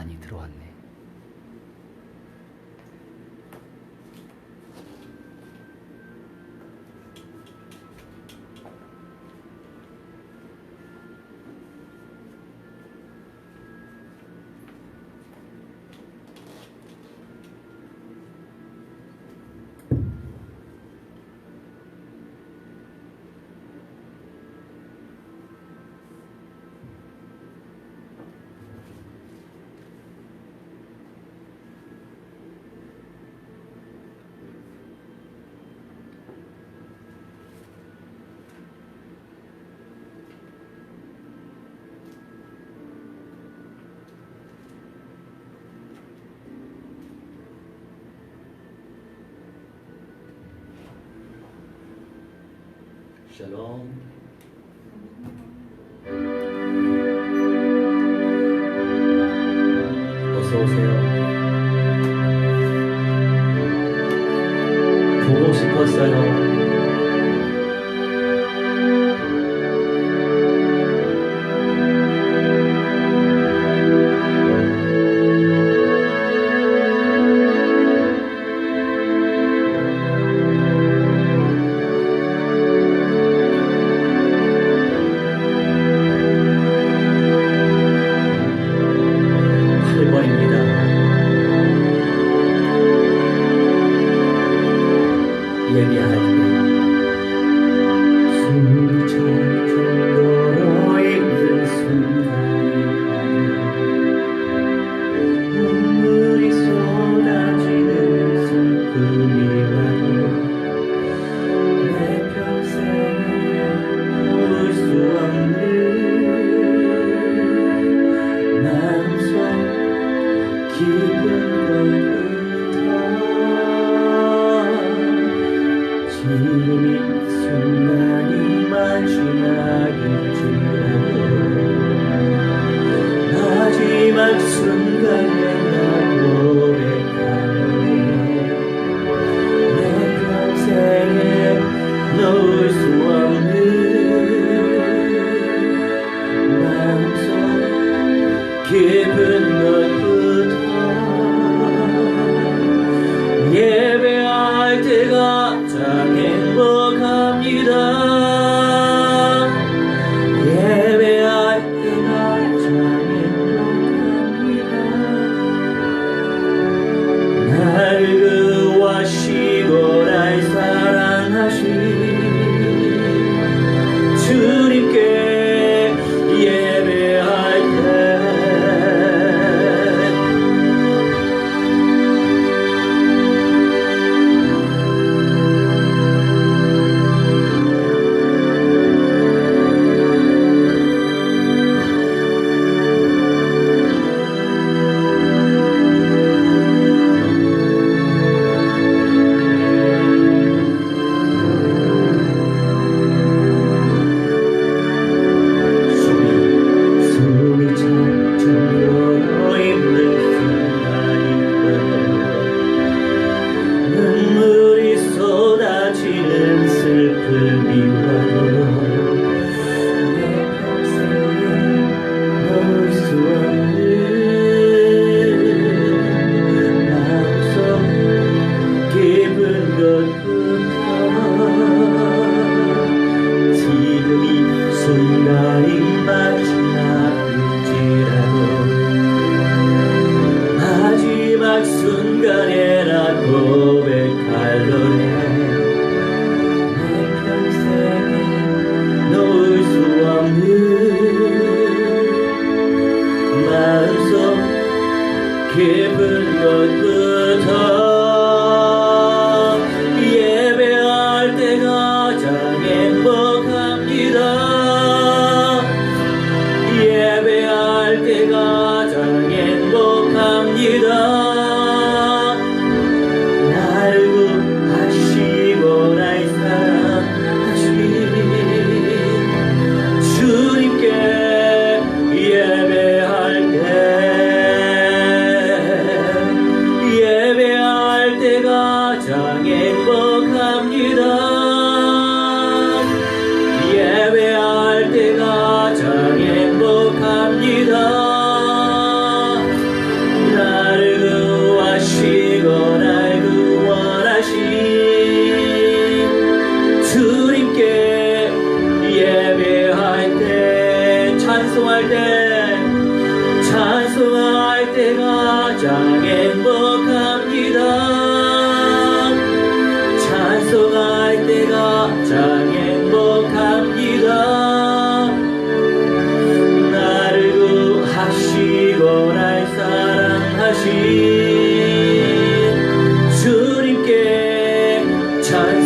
많이 들어왔네. 샬롬. 어서 오세요. 보고 싶었어요. 예배할 때가 참 행복합니다. 예배할 때가 참 행복합니다. 나를 구하시고 날 사랑하신 주님께 예배할 때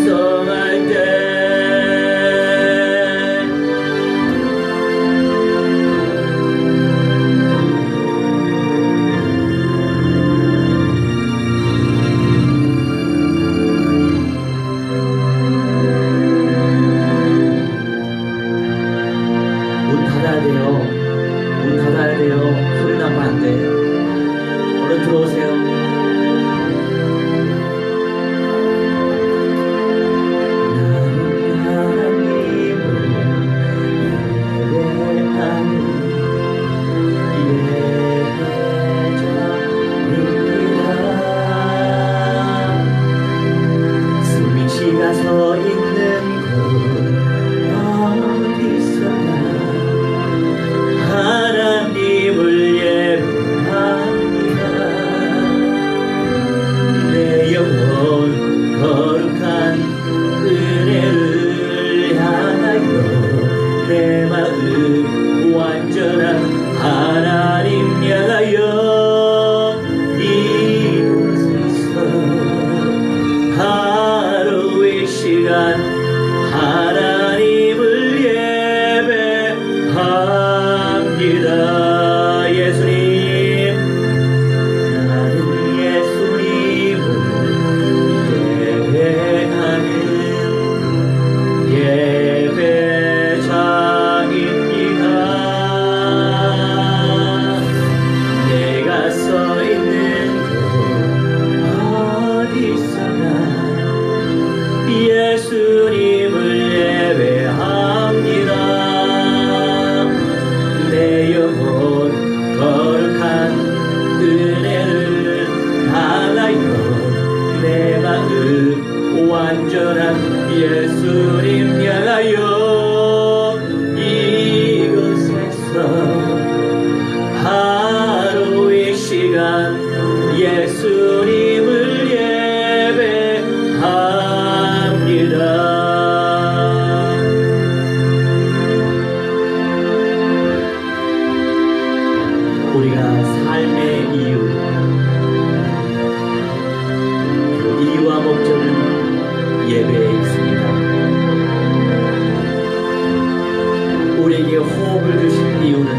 찬송할 때 문 닫아야 돼요. 문 닫아야 돼요. 소리 나면 안 돼. 얼른 들어오세요. 서 있는 곳 어디서나 하나님을 예배합니다. 내 영혼 거룩한 은혜를 향하여 내 마음 완전한 하나님 향하여 이곳에서 하루의 시간 하나님을 예배합니다. 예수님, 나는 예수님을 예배하는 예배자입니다. 내가 서 있는 곳 어디서나 예수님을 예배합니다. 내 영혼 거룩한 은혜를 향하여 내 마음 완전한 예수님 향하여 이곳에서 하루의 시간 예수님을 예배합니다. 우리가 삶의 이유, 그 이유와 목적은 예배에 있습니다. 우리에게 호흡을 주신 이유는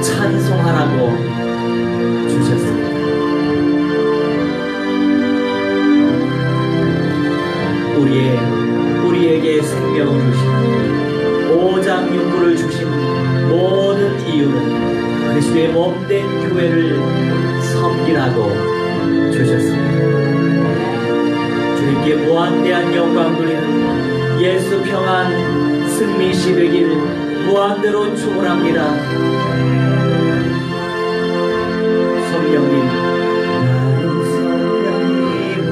찬송하라고 주셨습니다. 우리에게 생명을 주신 오장육부를 주신 모든 이유는 그리스도의 몸된 교회를 섬기라고 주셨습니다. 주님께 무한대한 영광 돌리는 예수 평안 승리시 되길 무한대로 축원합니다. 성령님, 나는 성령님을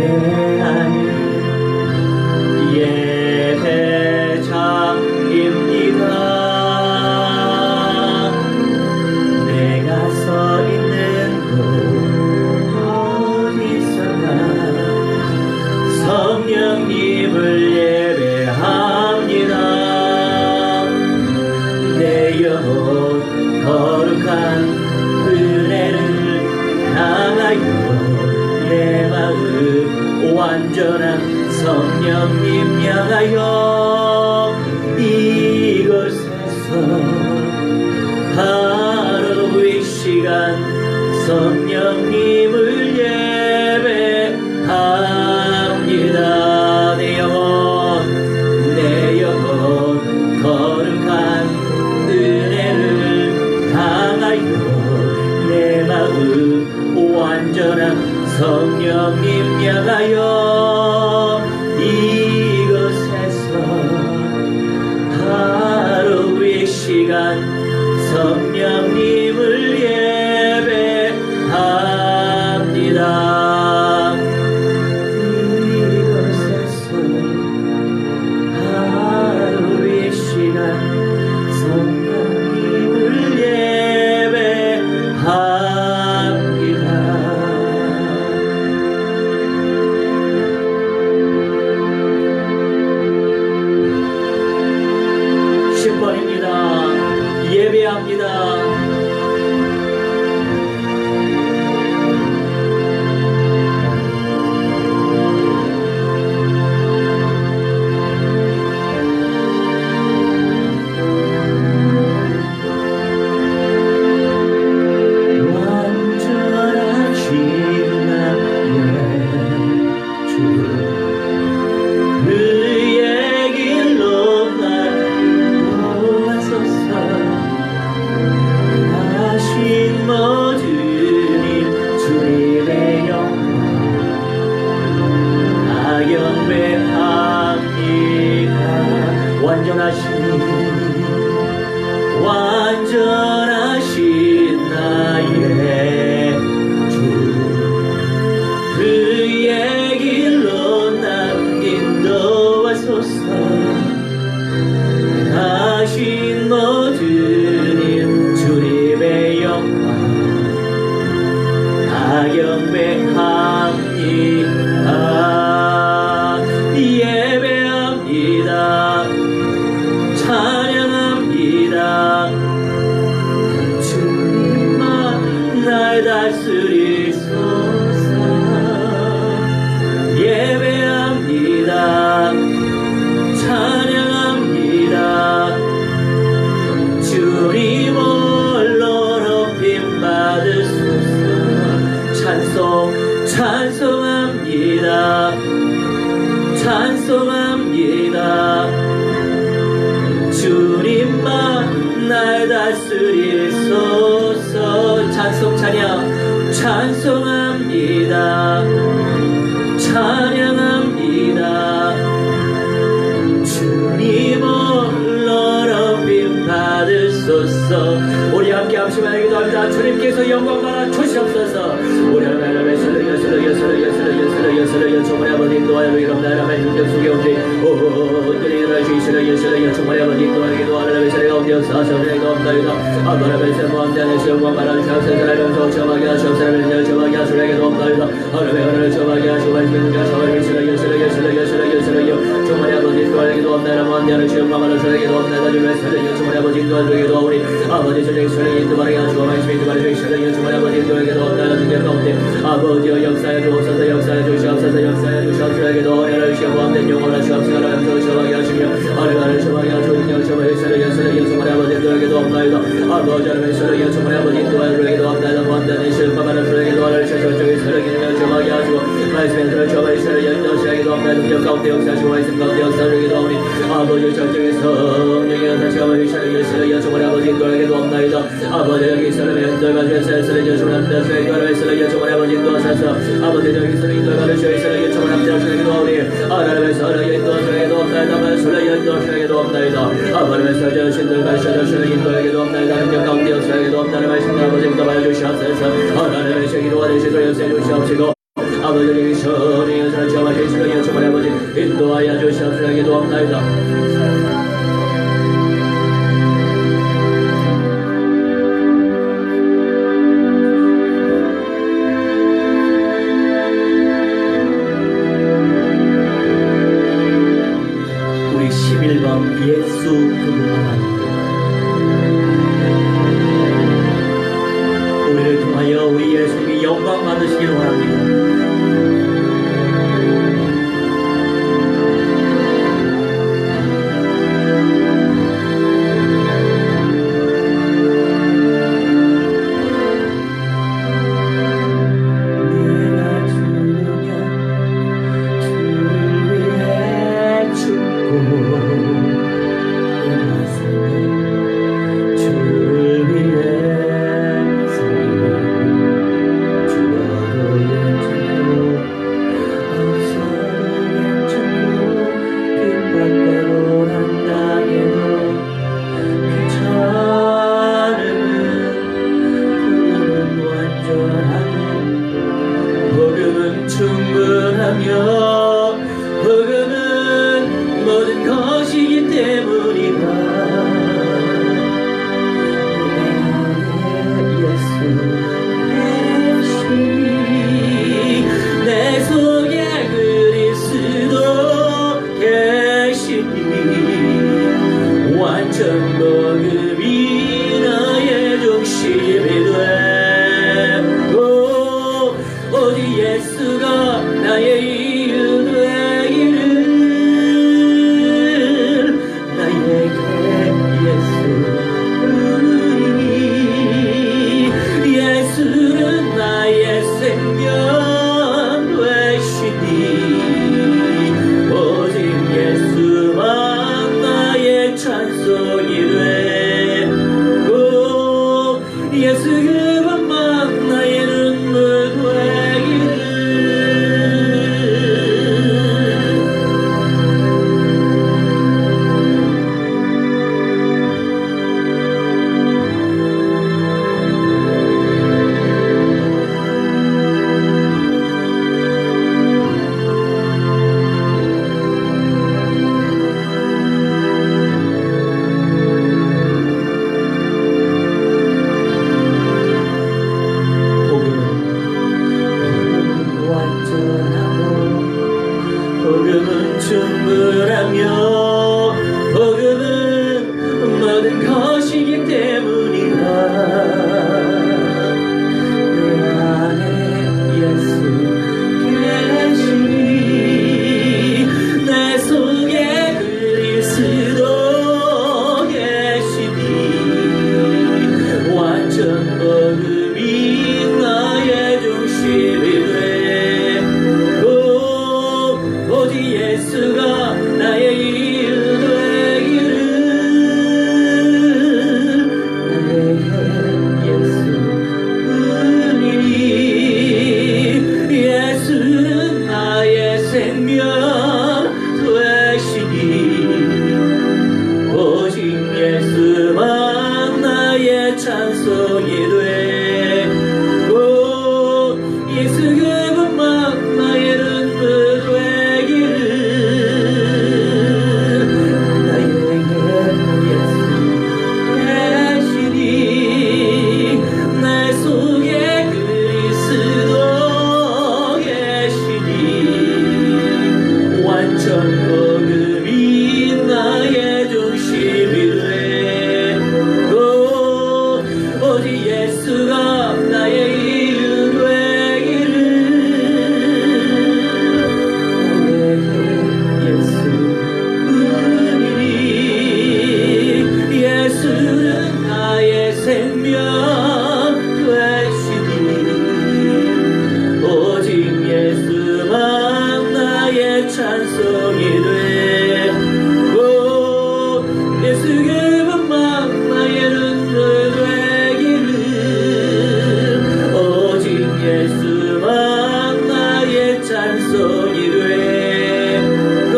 예배하는 예배자입니다. 내가 서 있는 곳 어디서나 성령님을 예배합니다. 내 영혼 거룩한 은혜를 향하여 내 마음 완전한 성령님 향하여 이곳에서 하루의 시간 성령님을 예배합니다. 내 영혼 거룩한 은혜를 향하여 내 마음 완전한 성령님 향하여 이곳에서 하루의 시간 성령님을 예배합니다. 이곳에서 하루의 시간 성령님을 예배합니다. 10번입니다. 예배합니다. 주옵소서. 하신 모든 일 주님의 영광 다 경배합니다. 예배합니다. 찬양합니다. 주님만 날 다스리소서. 예배합니다. 찬양합니다. 주님 홀로 높임 받으소서. 찬송합니다. 찬송합니다. 주님만 날 다스리소서. 찬양 찬송합니다. 찬양합니다. 주님 홀로 높임 받으소서. 우리 함께 합심하여 기도합니다. 주님께서 영광 받아 주시옵소서. 우리 하나님의 설레여 정말 아버지 인도하여 이런 나라의 능력 속에 오지 오늘이라 주시려 정말 아버지 인도하여 기도하는 설레가 없되어서 설레가 없나이다. 아버지의 세모함대하는 시험과 말하는 샤우세라면서 저마게 하시옵소서. 저마게 하시려게도 없나이다. 하나님의 저마게 하시고 말씀과 저마게 설레여 정말 아버지 인도하여기도 없나이다. 모함대하는 시험과 말하는 설레게도 없나이다. 주님의 설레여 정말 아버지 인도하여기도 우리 아버지 설레 인도하게 하시고 말씀 인도하여 설레여 정말 아버지 인도하여기도 없나이다. 능력 없네. 아버지여 역사에 주옵소서. 역사에 주시옵소서. 역사에 주시옵소서에게도 어려를 시험함된 영원한 시험시간을 저하게 하시며 어려를 저하게 하시고 능력 저하게 설레여 정말 아버지 인도하여기도 없나이다. 아버지 하나님의 설레여 정말 아버지 인도하여기도 없나이다. 모함되는 시험과 말하는 설레게도 어려를 시험적인 설레기는 저하게 하시고 말씀에 들어 저하게 설레여 인도하여기도 없나이다. 능력 가운데 역사하시고 말씀 가운데 역사하기도 하오니 아버지 절정의 성령의 역사시 아버지 설레여 정말 아버지 인도하여기도 없나이다. 아버지 여기 설레며 인도하여 설레여 정말 아버지 설레여 정말 아버지 인도하셔서 아버지 여기 설레 인도하여 설레여 정말 아버지 설레기도 하오니 하나님의 설레여 인도하여기도 없나이다. 설레여 인도하여기도 없나이다. 아버지의 설레여 신들과 설레여 인도하여기도 없나이다. 능력 가운데 역사하기도 없나이다. 말씀 아버지부터 말해주시옵소서. 하나님의 세기로 하시고 역사해 주시옵시고 아버지의 선의 연설을 저와 계시며 정말 아버지 인도하여 주시옵소서에게도 없나이다. 우리 11번 예수 그분만 우리를 통하여 우리 예수님이 영광 받으시기를 원합니다. 충분하며 복음은 모든 것이기 때문이다. 내 안에 예수 계시니 내 속에 그리스도 계시니 완전 복음이 나의 중심이 되고 오직 예수가 나의 일 되기를. 나의 예수뿐이니 예수는 나의 생명 되시니 오직 예수만 나의 찬송이 되고 예수 그분만 나의 눈물 되기를. 나의 예수 계시니 내 속에 그리스도 계시니 완전 복음이 나의 중심이 되고 오직 예수가 나의 일 되기를. 나의 예수뿐이니 예수는 나의 생명 되시니 오직 예수만 나의 찬송이 되고 예수 그분만 나의 눈물 되기를. 오직 예수만 나의 찬송이 되고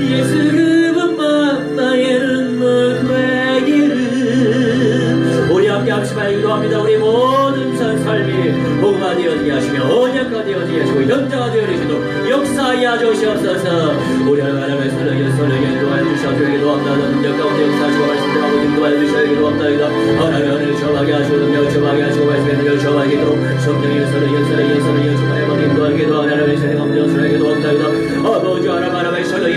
예수 그분만 나의 눈물 되기를. 우리 함께 합심하여 기도합니다. 우리 모든 삶이 복음화 되어지게 하시며 언약화 되어지게 하시고 현장화 되어지도록 역사하여 주시옵소서. 우리 하나님의 선을 인도하여 주시옵소서. 기도합니다. 능력 가운데 역사하시고 말씀대로 인도하여 주시옵소서. 기도합니다. 하나님을 처하게 하시고 능력 처하게 하시고 말씀의 능력 처하게 하도록 성령의 선을 충만해 버리기도 하기도 하나님의 선을 감정스러게 기도합니다. 아버지 하나님의 선을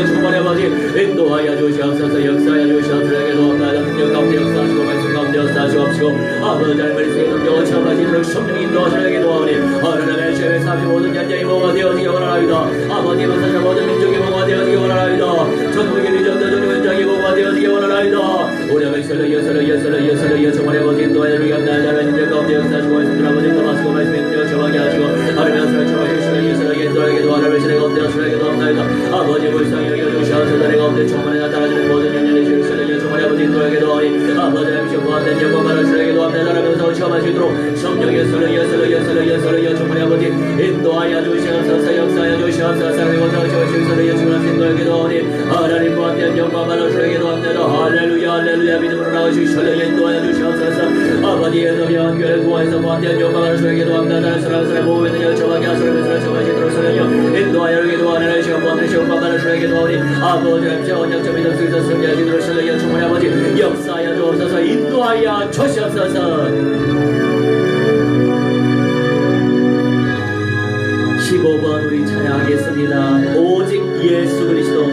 충만해 버리 인도하여 주시옵소서. 역사하여 주시옵소서. 기도합니다. 능력 가운데 역사하시고 말씀 가운데 역사하시옵시고 아버지 하나님의 능력을 처하시도록 성령 인도하시게 기도하오니 하나님의 죄의 사비 모든 현장이 뭐가 되어지기 원하나이다. 아버지 만사자 모든 민족이 뭐가 되어지기 원하나이다. 전국의 민족들 전 현장이 뭐가 되어지기 원하나이다. 우리 아버지 선을 정말 아버지 인도하여 주기 합니다. 하나님의 능력 가운데 역사하시고 말씀을 아버지 인도하시고 말씀의 능력을 정하게 하시고 하나님의 선을 정하게 주시는 인도하게 기도 하나님의 신의 가운데 역사를 기도합니다. 아버지 불쌍히 여겨주시옵소서. 내 가운데 충만히 나타나시는 모든 연연의 주를 정말 아버지 인도하게 기도하니 아버지 하나님의 무한된 영광을 주시게 기도합니다. 하나님의 선을 체험하시도록 성령의 선을 정말 아버지 인도하여 주시옵소서. 역사하여 주시옵소서. 하나님의 원하고 주시옵소서. 예수님을 인도하게 기도하니 하나님 무한된 영광을 주시게 기도합니다. 할렐루야 믿음으로 나오시고 인도하여 주시옵소서. 아버지의 선한 교회 구원에서 무한된 영광을 주시게 기도합니다. 다른 사람의 몸에 있는 정하게 하시면서 정하시도록 성령여 인도하여 기도하는 시간 무한된 영광을 주시게 기도하니 아버지 하나님의 언약적 믿음 속에서 승리하시도록 성령여 충만히 아버지 역사하여 주옵소서. 인도하여 주시옵소서. 15번 우리 찬양하겠습니다. 오직 예수 그리스도.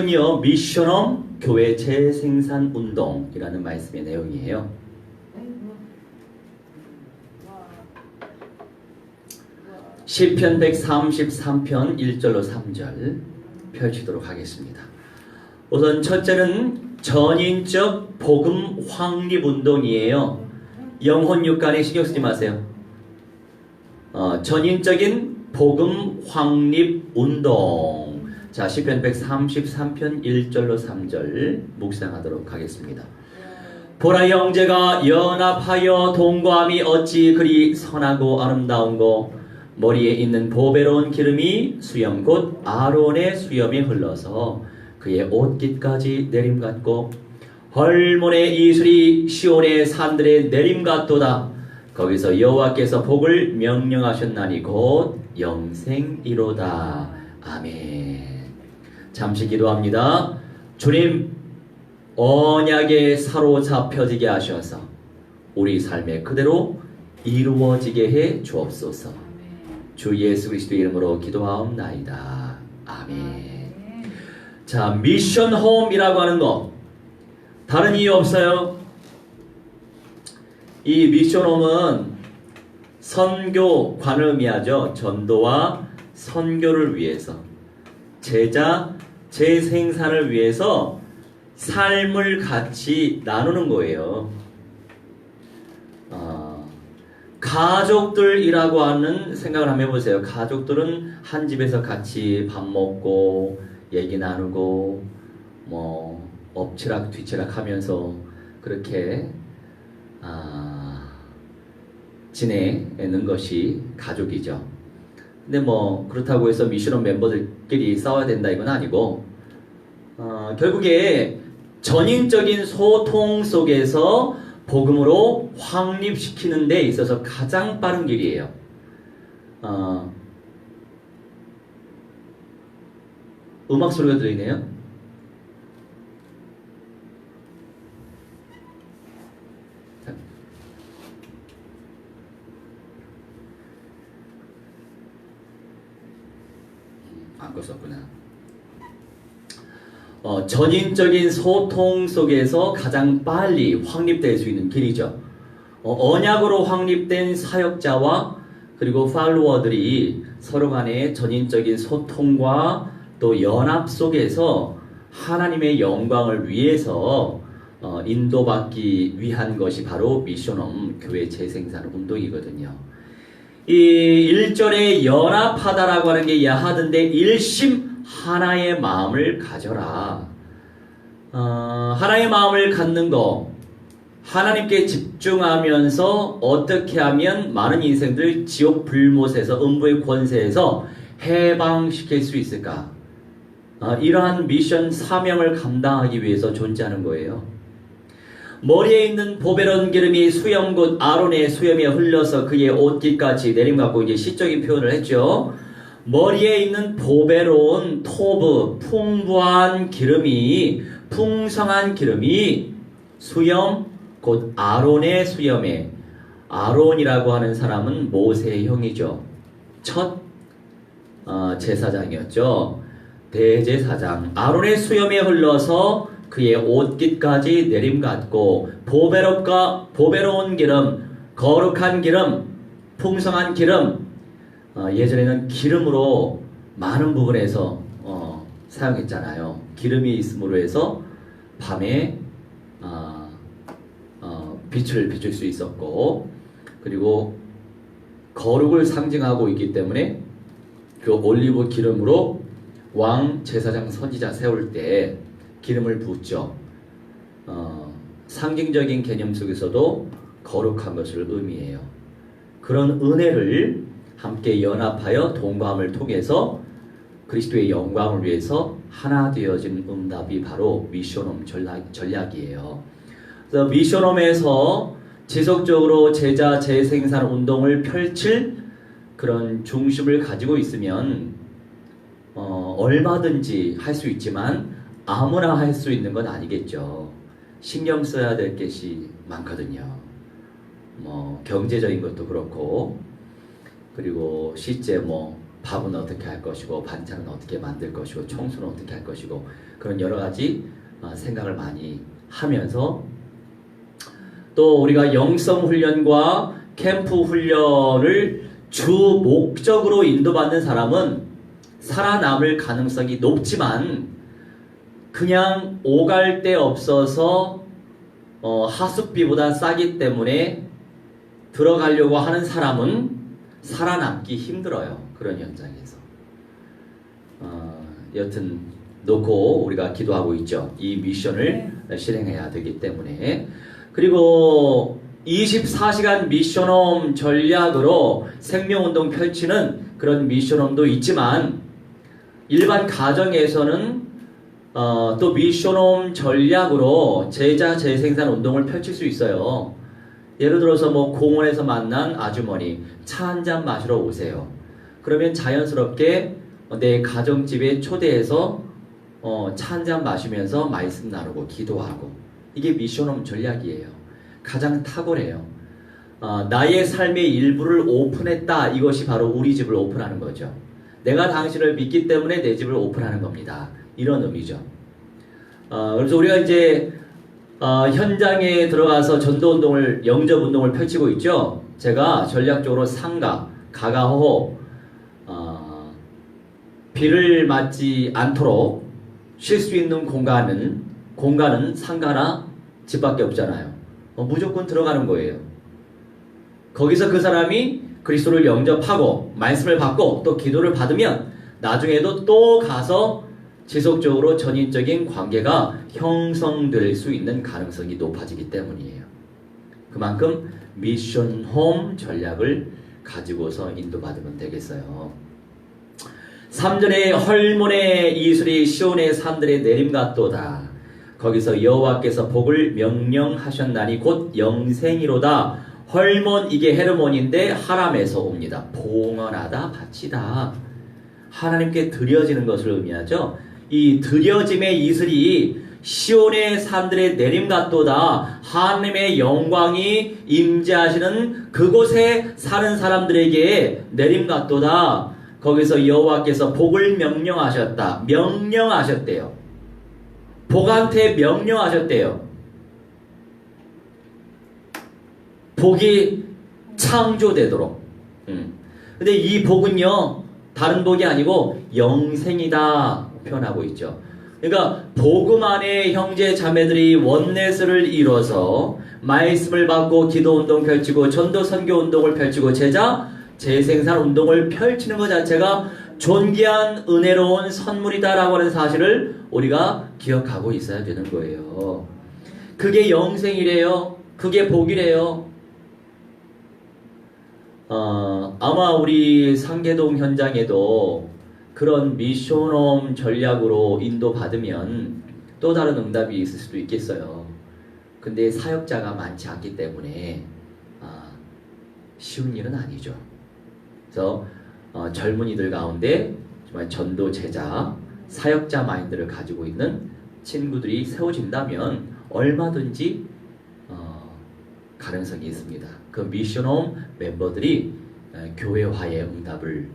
제목은요, 미션홈 교회 재생산 운동이라는 말씀의 내용이에요. 시편 133편 1절로 3절 펼치도록 하겠습니다. 우선 첫째는 전인적 복음 확립 운동이에요. 영혼 육간에 신경 쓰지 마세요. 전인적인 복음 확립 운동. 자, 시편 133편 1절로 3절 묵상하도록 하겠습니다. 보라, 형제가 연합하여 동거함이 어찌 그리 선하고 아름다운고, 머리에 있는 보배로운 기름이 수염 곧 아론의 수염에 흘러서 그의 옷깃까지 내림같고, 헐몬의 이슬이 시온의 산들에 내림같도다. 거기서 여호와께서 복을 명령하셨나니 곧 영생이로다. 아멘. 잠시 기도합니다. 주님, 언약에 사로잡혀지게 하셔서 우리 삶에 그대로 이루어지게 해 주옵소서. 주 예수 그리스도의 이름으로 기도하옵나이다. 아멘. 자, 미션 홈이라고 하는 거 다른 이유 없어요. 이 미션 홈은 선교관을 의미하죠. 전도와 선교를 위해서, 제자 재생산을 위해서 삶을 같이 나누는 거예요. 가족들이라고 하는 생각을 한번 해보세요. 가족들은 한 집에서 같이 밥 먹고 얘기 나누고 뭐 엎치락 뒤치락 하면서 그렇게 지내는 것이 가족이죠. 근데 뭐 그렇다고 해서 미션홈 멤버들끼리 싸워야 된다 이건 아니고, 결국에 전인적인 소통 속에서 복음으로 확립시키는 데 있어서 가장 빠른 길이에요. 음악 소리가 들리네요. 안 껐었구나. 전인적인 소통 속에서 가장 빨리 확립될 수 있는 길이죠. 언약으로 확립된 사역자와 그리고 팔로워들이 서로 간의 전인적인 소통과 또 연합 속에서 하나님의 영광을 위해서 인도받기 위한 것이 바로 미션홈 교회 재생산 운동이거든요. 이 1절에 연합하다라고 하는 게 야하던데 일심 하나의 마음을 가져라. 하나의 마음을 갖는 거, 하나님께 집중하면서 어떻게 하면 많은 인생들 지옥 불못에서 음부의 권세에서 해방시킬 수 있을까? 이러한 미션 사명을 감당하기 위해서 존재하는 거예요. 머리에 있는 보배로운 기름이 수염 곧 아론의 수염에 흘러서 그의 옷깃까지 내림같고, 이제 시적인 표현을 했죠. 머리에 있는 보배로운 토브, 풍부한 기름이, 풍성한 기름이 수염 곧 아론의 수염에, 아론이라고 하는 사람은 모세의 형이죠. 첫 제사장이었죠. 대제사장. 아론의 수염에 흘러서 그의 옷깃까지 내림같고, 보배로운 기름, 거룩한 기름, 풍성한 기름. 예전에는 기름으로 많은 부분에서 사용했잖아요. 기름이 있음으로 해서 밤에 빛을 비출 수 있었고, 그리고 거룩을 상징하고 있기 때문에 그 올리브 기름으로 왕, 제사장, 선지자 세울 때 기름을 붓죠. 상징적인 개념 속에서도 거룩한 것을 의미해요. 그런 은혜를 함께 연합하여 동거함을 통해서 그리스도의 영광을 위해서 하나 되어진 응답이 바로 미션홈 전략이에요. 그래서 미션홈에서 지속적으로 제자 재생산 운동을 펼칠 그런 중심을 가지고 있으면 얼마든지 할 수 있지만 아무나 할 수 있는 건 아니겠죠. 신경 써야 될 것이 많거든요. 뭐 경제적인 것도 그렇고, 그리고 실제 밥은 어떻게 할 것이고 반찬은 어떻게 만들 것이고 청소는 어떻게 할 것이고 그런 여러 가지 생각을 많이 하면서 또 우리가 영성 훈련과 캠프 훈련을 주 목적으로 인도받는 사람은 살아남을 가능성이 높지만 그냥 오갈 데 없어서 하숙비보다 싸기 때문에 들어가려고 하는 사람은 살아남기 힘들어요. 그런 현장에서. 여튼 놓고 우리가 기도하고 있죠. 이 미션을 실행해야 되기 때문에. 그리고 24시간 미션홈 전략으로 생명운동 펼치는 그런 미션홈도 있지만 일반 가정에서는 또 미션홈 전략으로 제자 재생산 운동을 펼칠 수 있어요. 예를 들어서 뭐 공원에서 만난 아주머니 차 한 잔 마시러 오세요. 그러면 자연스럽게 내 가정집에 초대해서 차 한 잔 마시면서 말씀 나누고 기도하고 이게 미션홈 전략이에요. 가장 탁월해요. 나의 삶의 일부를 오픈했다. 이것이 바로 우리 집을 오픈하는 거죠. 내가 당신을 믿기 때문에 내 집을 오픈하는 겁니다. 이런 의미죠. 그래서 우리가 이제 현장에 들어가서 전도운동을 영접운동을 펼치고 있죠. 제가 전략적으로 상가, 가가호 비를 맞지 않도록 쉴 수 있는 공간은 상가나 집밖에 없잖아요. 무조건 들어가는 거예요. 거기서 그 사람이 그리스도를 영접하고 말씀을 받고 또 기도를 받으면 나중에도 또 가서 지속적으로 전인적인 관계가 형성될 수 있는 가능성이 높아지기 때문이에요. 그만큼 미션홈 전략을 가지고서 인도받으면 되겠어요. 3절에 헐몬의 이슬이 시온의 산들에 내림같도다. 거기서 여호와께서 복을 명령하셨나니 곧 영생이로다. 헐몬 이게 헤르몬인데 하람에서 옵니다. 봉헌하다, 바치다. 하나님께 드려지는 것을 의미하죠. 이 드려짐의 이슬이 시온의 산들에 내림같도다. 하나님의 영광이 임재하시는 그곳에 사는 사람들에게 내림같도다. 거기서 여호와께서 복을 명령하셨다. 명령하셨대요. 복한테 명령하셨대요. 복이 창조되도록. 근데 이 복은요, 다른 복이 아니고 영생이다 표현하고 있죠. 그러니까 복음 안에 형제 자매들이 원내스를 이뤄서 말씀을 받고 기도운동 펼치고 전도 선교운동을 펼치고 제자 재생산 운동을 펼치는 것 자체가 존귀한 은혜로운 선물이다라고 하는 사실을 우리가 기억하고 있어야 되는 거예요. 그게 영생이래요. 그게 복이래요. 아마 우리 상계동 현장에도 그런 미션홈 전략으로 인도받으면 또 다른 응답이 있을 수도 있겠어요. 근데 사역자가 많지 않기 때문에 쉬운 일은 아니죠. 그래서 젊은이들 가운데 정말 전도 제자, 사역자 마인드를 가지고 있는 친구들이 세워진다면 얼마든지 가능성이 있습니다. 그 미션홈 멤버들이 교회화의 응답을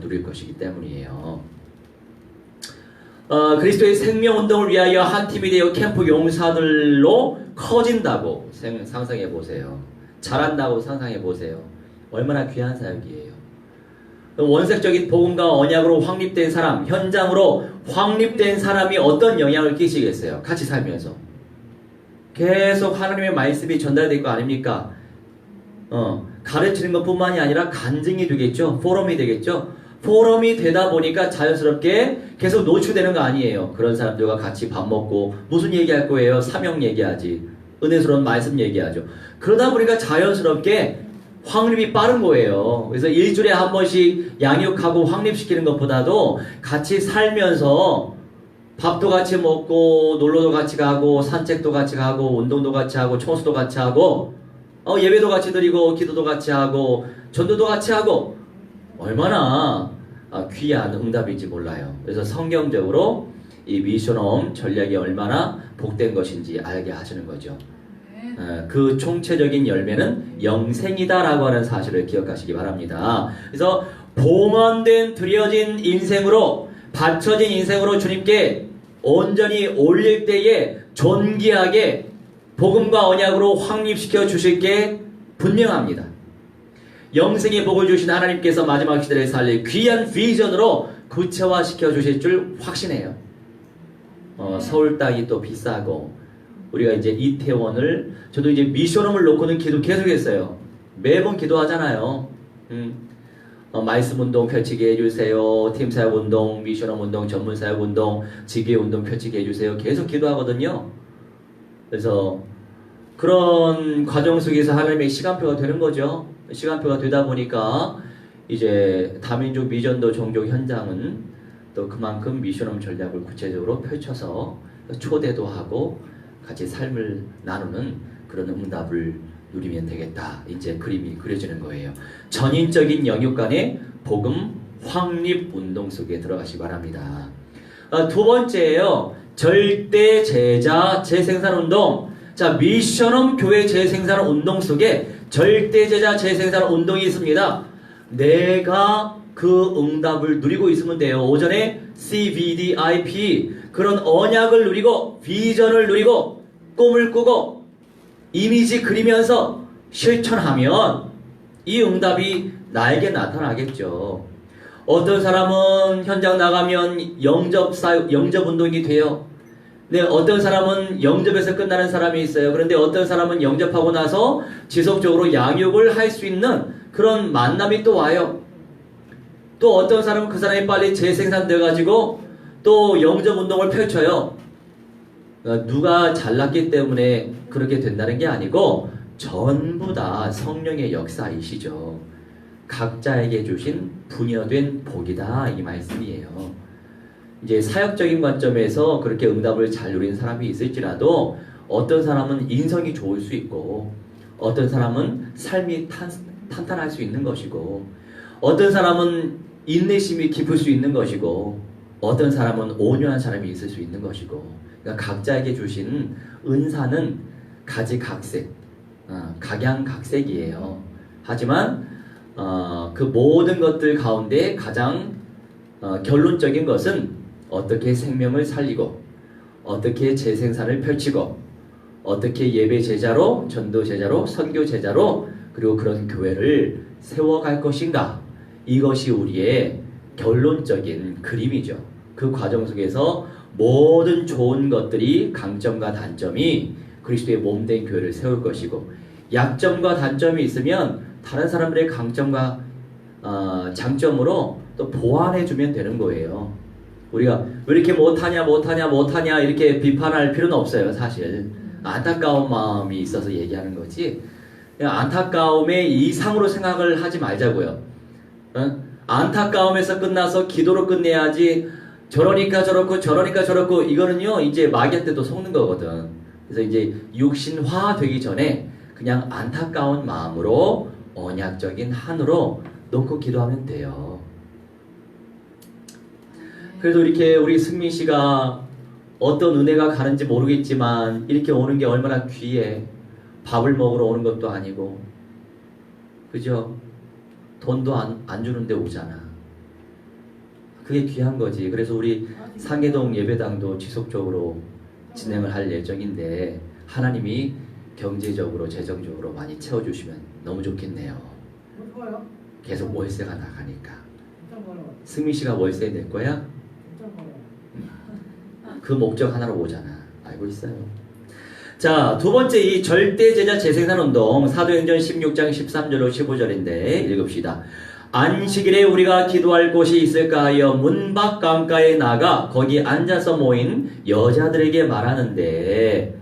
누릴 것이기 때문이에요. 그리스도의 생명운동을 위하여 한 팀이 되어 캠프 용사들로 커진다고 상상해 보세요. 잘한다고 상상해 보세요. 얼마나 귀한 사역이에요. 원색적인 복음과 언약으로 확립된 사람, 현장으로 확립된 사람이 어떤 영향을 끼치겠어요? 같이 살면서 계속 하나님의 말씀이 전달될 거 아닙니까? 가르치는 것뿐만이 아니라 간증이 되겠죠. 포럼이 되겠죠. 포럼이 되다 보니까 자연스럽게 계속 노출되는 거 아니에요. 그런 사람들과 같이 밥 먹고 무슨 얘기할 거예요? 사명 얘기하지. 은혜스러운 말씀 얘기하죠. 그러다 보니까 자연스럽게 확립이 빠른 거예요. 그래서 일주일에 한 번씩 양육하고 확립시키는 것보다도 같이 살면서 밥도 같이 먹고 놀러도 같이 가고 산책도 같이 가고 운동도 같이 하고 청소도 같이 하고 예배도 같이 드리고 기도도 같이 하고 전도도 같이 하고 얼마나 귀한 응답인지 몰라요. 그래서 성경적으로 이 미션홈 전략이 얼마나 복된 것인지 알게 하시는 거죠. 그 총체적인 열매는 영생이다라고 하는 사실을 기억하시기 바랍니다. 그래서 봉헌된 드려진 인생으로 바쳐진 인생으로 주님께 온전히 올릴 때에 존귀하게 복음과 언약으로 확립시켜 주실 게 분명합니다. 영생의 복을 주신 하나님께서 마지막 시대를 살릴 귀한 비전으로 구체화시켜 주실 줄 확신해요. 서울 땅이 또 비싸고 우리가 이제 이태원을 저도 이제 미션홈을 놓고는 기도 계속했어요. 매번 기도하잖아요. 말씀 운동 펼치게 해주세요. 팀 사역 운동, 미션홈 운동, 전문 사역 운동, 지계 운동 펼치게 해주세요. 계속 기도하거든요. 그래서 그런 과정 속에서 하나님의 시간표가 되는 거죠. 시간표가 되다 보니까 이제 다민족 미전도 종족 현장은 또 그만큼 미션홈 전략을 구체적으로 펼쳐서 초대도 하고 같이 삶을 나누는 그런 응답을 누리면 되겠다. 이제 그림이 그려지는 거예요. 전인적인 영역 간의 복음 확립 운동 속에 들어가시기 바랍니다. 두 번째예요. 절대 제자 재생산 운동. 자, 미션홈 교회 재생산 운동 속에 절대 제자 재생산 운동이 있습니다. 내가 그 응답을 누리고 있으면 돼요. 오전에 CVDIP 그런 언약을 누리고 비전을 누리고 꿈을 꾸고 이미지 그리면서 실천하면 이 응답이 나에게 나타나겠죠. 어떤 사람은 현장 나가면 영접 운동이 돼요. 네, 어떤 사람은 영접에서 끝나는 사람이 있어요. 그런데 어떤 사람은 영접하고 나서 지속적으로 양육을 할 수 있는 그런 만남이 또 와요. 또 어떤 사람은 그 사람이 빨리 재생산돼가지고 또 영접 운동을 펼쳐요. 누가 잘났기 때문에 그렇게 된다는 게 아니고 전부 다 성령의 역사이시죠. 각자에게 주신 분여된 복이다 이 말씀이에요. 이제 사역적인 관점에서 그렇게 응답을 잘 누린 사람이 있을지라도 어떤 사람은 인성이 좋을 수 있고 어떤 사람은 삶이 탄탄할 수 있는 것이고 어떤 사람은 인내심이 깊을 수 있는 것이고 어떤 사람은 온유한 사람이 있을 수 있는 것이고 그러니까 각자에게 주신 은사는 가지각색, 각양각색이에요. 하지만 그 모든 것들 가운데 가장 결론적인 것은 어떻게 생명을 살리고 어떻게 재생산을 펼치고 어떻게 예배 제자로 전도 제자로 선교 제자로 그리고 그런 교회를 세워갈 것인가 이것이 우리의 결론적인 그림이죠. 그 과정 속에서 모든 좋은 것들이 강점과 단점이 그리스도의 몸된 교회를 세울 것이고 약점과 단점이 있으면 다른 사람들의 강점과 장점으로 또 보완해주면 되는 거예요. 우리가 왜 이렇게 못하냐 이렇게 비판할 필요는 없어요. 사실 안타까운 마음이 있어서 얘기하는 거지 그냥 안타까움의 이상으로 생각을 하지 말자고요. 안타까움에서 끝나서 기도로 끝내야지 저러니까 저렇고 이거는요 이제 마귀한테도 속는 거거든. 그래서 이제 육신화 되기 전에 그냥 안타까운 마음으로 언약적인 한으로 놓고 기도하면 돼요. 그래도 이렇게 우리 승민 씨가 어떤 은혜가 가는지 모르겠지만 이렇게 오는 게 얼마나 귀해. 밥을 먹으러 오는 것도 아니고 그죠? 돈도 안 주는데 오잖아. 그게 귀한 거지. 그래서 우리 상계동 예배당도 지속적으로 진행을 할 예정인데 하나님이 경제적으로 재정적으로 많이 채워주시면 너무 좋겠네요. 계속 월세가 나가니까. 승민 씨가 월세 낼 거야? 그 목적 하나로 오잖아. 알고 있어요. 자, 두 번째 이 절대 제자 재생산 운동 사도행전 16장 13절로 15절인데 읽읍시다. 안식일에 우리가 기도할 곳이 있을까 하여 문 밖 강가에 나가 거기 앉아서 모인 여자들에게 말하는데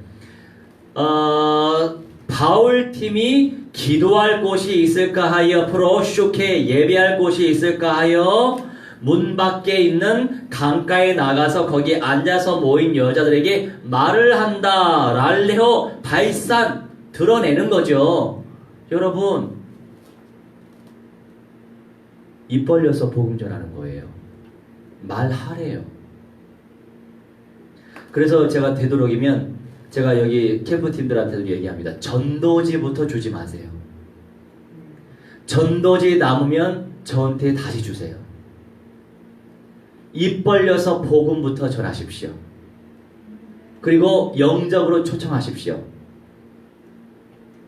바울팀이 기도할 곳이 있을까 하여 프로쇼케 예배할 곳이 있을까 하여 문 밖에 있는 강가에 나가서 거기 앉아서 모인 여자들에게 말을 한다. 랄레오 발산 드러내는 거죠. 여러분 입 벌려서 복음 전하는 거예요. 말하래요. 그래서 제가 되도록이면 제가 여기 캠프팀들한테도 얘기합니다. 전도지부터 주지 마세요. 전도지 남으면 저한테 다시 주세요. 입 벌려서 복음부터 전하십시오. 그리고 영접으로 초청하십시오.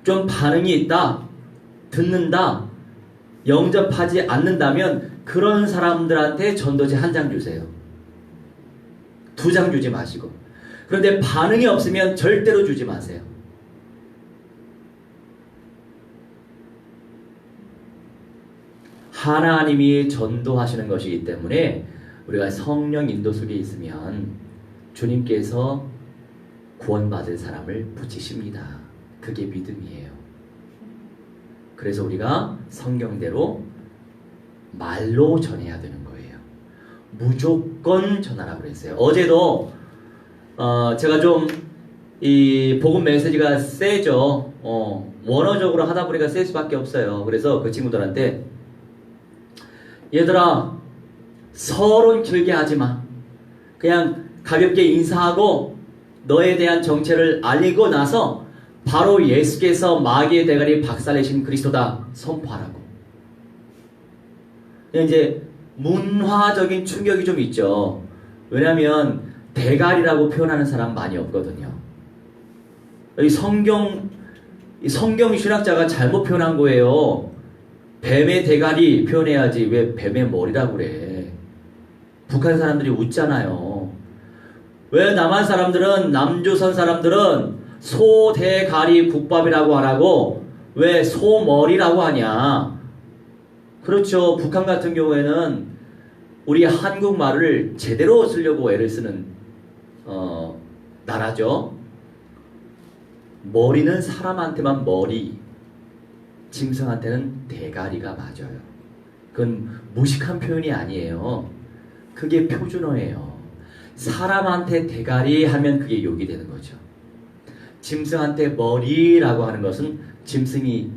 좀 반응이 있다, 듣는다, 영접하지 않는다면 그런 사람들한테 전도지 1장 주세요. 2장 주지 마시고. 그런데 반응이 없으면 절대로 주지 마세요. 하나님이 전도하시는 것이기 때문에 우리가 성령 인도 속에 있으면 주님께서 구원받을 사람을 붙이십니다. 그게 믿음이에요. 그래서 우리가 성경대로 말로 전해야 되는 거예요. 무조건 전하라고 그랬어요. 어제도 제가 좀 이 복음 메시지가 세죠. 원어적으로 하다 보니까 셀 수밖에 없어요. 그래서 그 친구들한테 얘들아, 서론 길게 하지 마. 그냥 가볍게 인사하고 너에 대한 정체를 알리고 나서 바로 예수께서 마귀의 대가리 박살내신 그리스도다 선포하라고. 이제 문화적인 충격이 좀 있죠. 왜냐하면 대가리라고 표현하는 사람 많이 없거든요. 이 성경 신학자가 잘못 표현한 거예요. 뱀의 대가리 표현해야지 왜 뱀의 머리라고 그래. 북한 사람들이 웃잖아요. 왜 남한 사람들은, 남조선 사람들은 소대가리 국밥이라고 하라고 왜 소머리라고 하냐. 그렇죠. 북한 같은 경우에는 우리 한국말을 제대로 쓰려고 애를 쓰는 나라죠. 머리는 사람한테만 머리, 짐승한테는 대가리가 맞아요. 그건 무식한 표현이 아니에요. 그게 표준어예요. 사람한테 대가리 하면 그게 욕이 되는 거죠. 짐승한테 머리라고 하는 것은 짐승이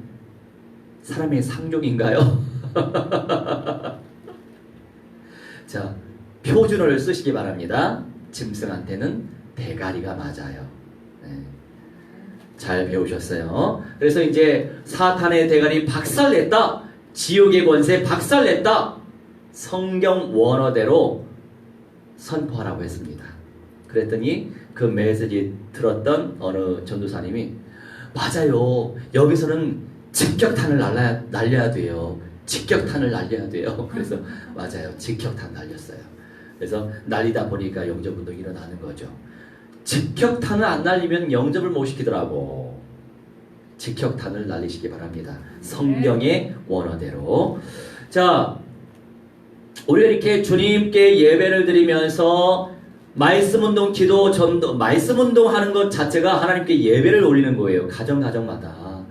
사람의 상종인가요? 자, 표준어를 쓰시기 바랍니다. 짐승한테는 대가리가 맞아요. 네. 잘 배우셨어요. 그래서 이제 사탄의 대가리 박살냈다, 지옥의 권세 박살냈다, 성경 원어대로 선포하라고 했습니다. 그랬더니 그 메시지 들었던 어느 전도사님이 맞아요. 여기서는 직격탄을 날려야 돼요. 직격탄을 날려야 돼요. 그래서 맞아요. 직격탄 날렸어요. 그래서 날리다 보니까 영접운동이 일어나는 거죠. 직격탄을 안 날리면 영접을 못 시키더라고. 직격탄을 날리시기 바랍니다. 성경의 원어대로. 자, 우리가 이렇게 주님께 예배를 드리면서 말씀운동, 기도, 전도, 말씀운동 하는 것 자체가 하나님께 예배를 올리는 거예요. 가정마다.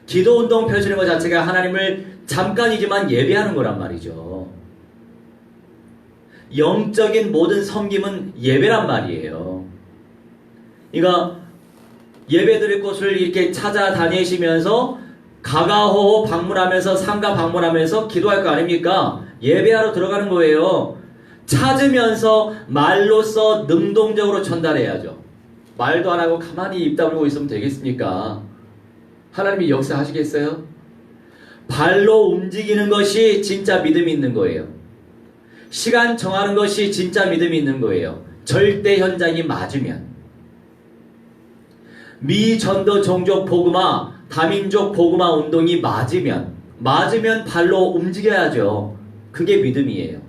기도운동 펼치는 것 자체가 하나님을 잠깐이지만 예배하는 거란 말이죠. 영적인 모든 섬김은 예배란 말이에요. 그러니까 예배 드릴 곳을 이렇게 찾아다니시면서 가가호호 방문하면서 상가 방문하면서 기도할 거 아닙니까? 예배하러 들어가는 거예요. 찾으면서 말로써 능동적으로 전달해야죠. 말도 안 하고 가만히 입 다물고 있으면 되겠습니까? 하나님이 역사하시겠어요? 발로 움직이는 것이 진짜 믿음이 있는 거예요. 시간 정하는 것이 진짜 믿음이 있는 거예요. 절대 현장이 맞으면. 미전도 종족 복음화, 다민족 복음화 운동이 맞으면 발로 움직여야죠. 그게 믿음이에요.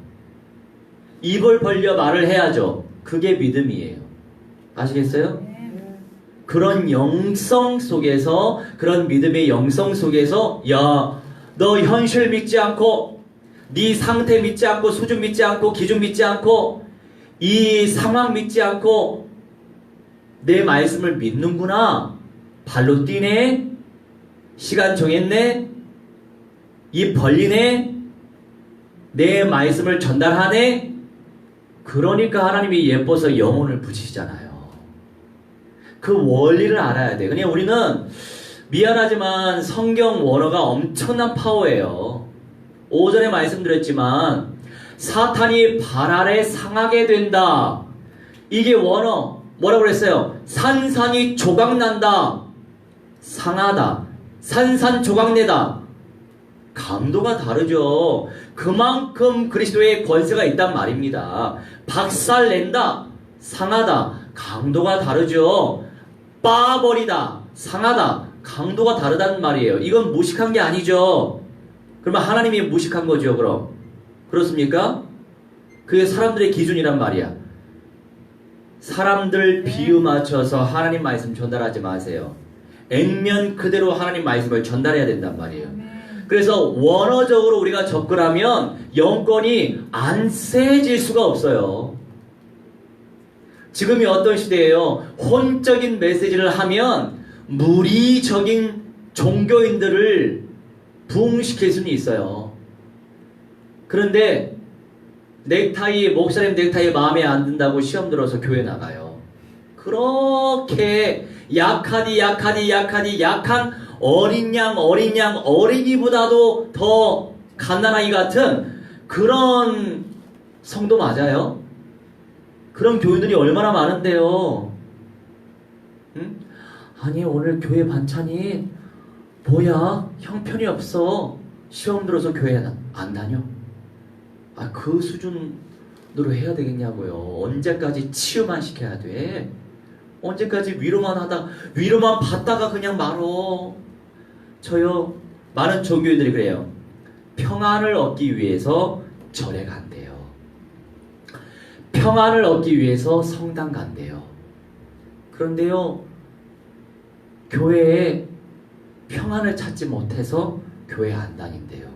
입을 벌려 말을 해야죠. 그게 믿음이에요. 아시겠어요? 그런 영성 속에서, 그런 믿음의 영성 속에서, 야, 너 현실 믿지 않고, 네 상태 믿지 않고, 수준 믿지 않고, 기준 믿지 않고, 이 상황 믿지 않고 내 말씀을 믿는구나. 발로 뛰네. 시간 정했네. 입 벌리네. 내 말씀을 전달하네. 그러니까 하나님이 예뻐서 영혼을 붙이시잖아요. 그 원리를 알아야 돼. 그냥 우리는 미안하지만 성경 원어가 엄청난 파워예요. 오전에 말씀드렸지만 사탄이 발 아래 상하게 된다. 이게 원어. 뭐라고 그랬어요? 산산이 조각난다. 상하다. 산산 조각내다. 강도가 다르죠. 그만큼 그리스도의 권세가 있단 말입니다. 박살낸다, 상하다, 강도가 다르죠. 빠버리다, 상하다, 강도가 다르다는 말이에요. 이건 무식한 게 아니죠. 그러면 하나님이 무식한 거죠, 그럼. 그렇습니까? 그게 사람들의 기준이란 말이야. 사람들 비유 맞춰서 하나님 말씀 전달하지 마세요. 액면 그대로 하나님 말씀을 전달해야 된단 말이에요. 그래서 원어적으로 우리가 접근하면 영권이 안 세질 수가 없어요. 지금이 어떤 시대예요? 혼적인 메시지를 하면 무리적인 종교인들을 부흥시킬 수는 있어요. 그런데 목사님 넥타이 마음에 안 든다고 시험 들어서 교회 나가요. 그렇게 약한 어린 양, 어린이보다도 더 갓난아기 같은 그런 성도 맞아요? 그런 교인들이 얼마나 많은데요. 응? 아니 오늘 교회 반찬이 뭐야? 형편이 없어. 시험 들어서 교회 안 다녀? 그 수준으로 해야 되겠냐고요. 언제까지 치유만 시켜야 돼? 언제까지 위로만 받다가 그냥 말어. 저요, 많은 종교인들이 그래요. 평안을 얻기 위해서 절에 간대요. 평안을 얻기 위해서 성당 간대요. 그런데요, 교회에 평안을 찾지 못해서 교회 안 다닌대요.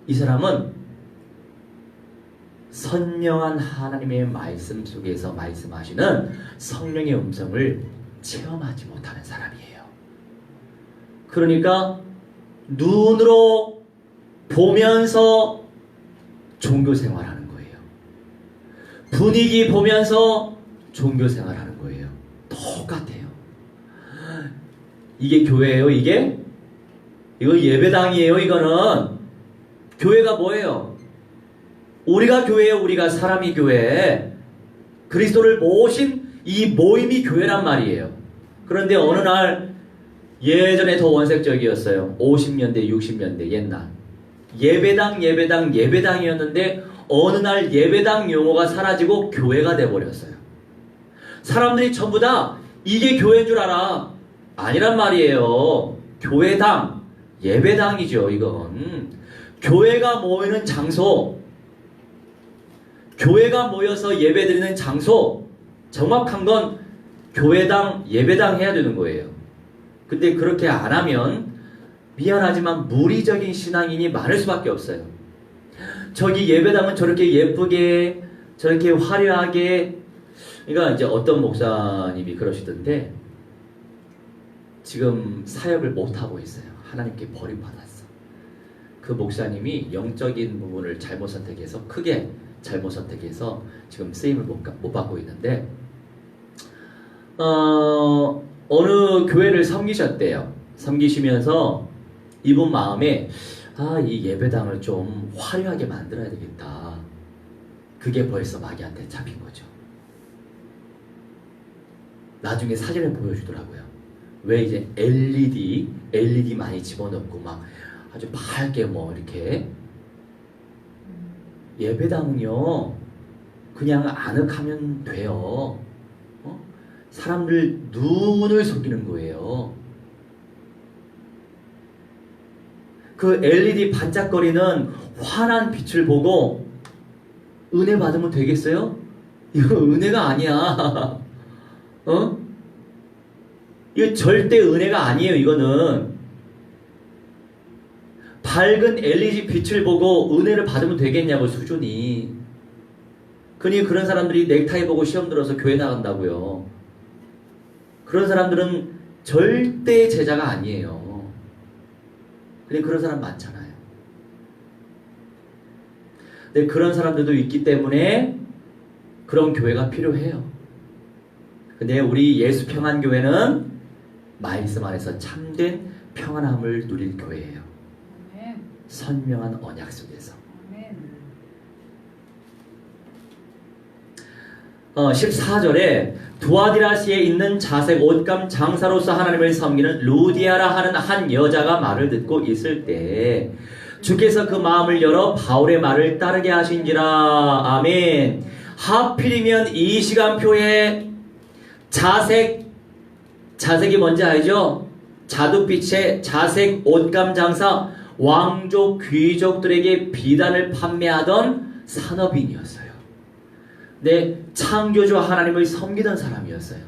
이 사람은 선명한 하나님의 말씀 속에서 말씀하시는 성령의 음성을 체험하지 못하는 사람이에요. 그러니까 눈으로 보면서 종교생활하는 거예요. 분위기 보면서 종교생활하는 거예요. 똑같아요. 이게 교회예요, 이게? 이거 예배당이에요, 이거는. 교회가 뭐예요? 우리가 교회예요, 우리가 사람이 교회. 그리스도를 모신 이 모임이 교회란 말이에요. 그런데 어느 날 예전에 더 원색적이었어요. 50년대, 60년대 옛날. 예배당이었는데 어느 날 예배당 용어가 사라지고 교회가 돼버렸어요. 사람들이 전부 다 이게 교회인 줄 알아. 아니란 말이에요. 교회당, 예배당이죠, 이건. 교회가 모이는 장소, 교회가 모여서 예배드리는 장소, 정확한 건 교회당, 예배당 해야 되는 거예요. 근데 그렇게 안 하면 미안하지만 무리적인 신앙인이 많을 수밖에 없어요. 저기 예배당은 저렇게 예쁘게, 저렇게 화려하게, 그러니까 이제 어떤 목사님이 그러시던데 지금 사역을 못하고 있어요. 하나님께 버림받았어. 그 목사님이 영적인 부분을 잘못 선택해서, 크게 잘못 선택해서 지금 쓰임을 못 받고 있는데 어느 교회를 섬기셨대요. 섬기시면서 이분 마음에 이 예배당을 좀 화려하게 만들어야 되겠다. 그게 벌써 마귀한테 잡힌 거죠. 나중에 사진을 보여주더라고요. 왜 이제 LED 많이 집어넣고 막 아주 밝게 뭐 이렇게. 예배당은요 그냥 아늑하면 돼요. 사람들 눈을 속이는 거예요. 그 LED 반짝거리는 환한 빛을 보고 은혜 받으면 되겠어요? 이거 은혜가 아니야. 이거 절대 은혜가 아니에요. 이거는 밝은 LED 빛을 보고 은혜를 받으면 되겠냐고, 수준이. 그러니 그런 사람들이 넥타이 보고 시험 들어서 교회 나간다고요. 그런 사람들은 절대 제자가 아니에요. 근데 그런 사람 많잖아요. 근데 그런 사람들도 있기 때문에 그런 교회가 필요해요. 근데 우리 예수평안교회는 말씀 안에서 참된 평안함을 누릴 교회예요. 선명한 언약 속에서. 14절에 두아디라시에 있는 자색 옷감 장사로서 하나님을 섬기는 루디아라 하는 한 여자가 말을 듣고 있을 때 주께서 그 마음을 열어 바울의 말을 따르게 하신지라. 아멘. 하필이면 이 시간표에 자색이 뭔지 알죠? 자두빛의 자색 옷감 장사, 왕족 귀족들에게 비단을 판매하던 산업인이었어요. 네, 창조주 하나님을 섬기던 사람이었어요.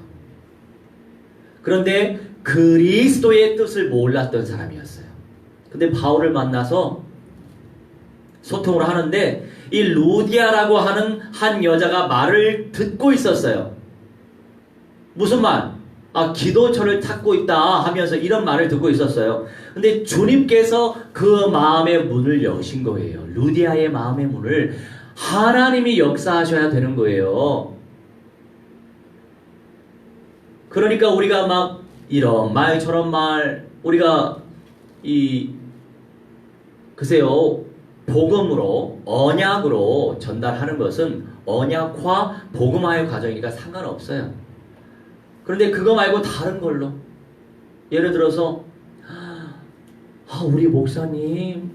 그런데 그리스도의 뜻을 몰랐던 사람이었어요. 근데 바울을 만나서 소통을 하는데 이 루디아라고 하는 한 여자가 말을 듣고 있었어요. 무슨 말? 기도처를 찾고 있다 하면서 이런 말을 듣고 있었어요. 근데 주님께서 그 마음의 문을 여신 거예요. 루디아의 마음의 문을 하나님이 역사하셔야 되는 거예요. 그러니까 우리가 막 이런 말 저런 말 우리가 글쎄요 복음으로 언약으로 전달하는 것은 언약과 복음화의 과정이니까 상관없어요. 그런데 그거 말고 다른 걸로 예를 들어서 우리 목사님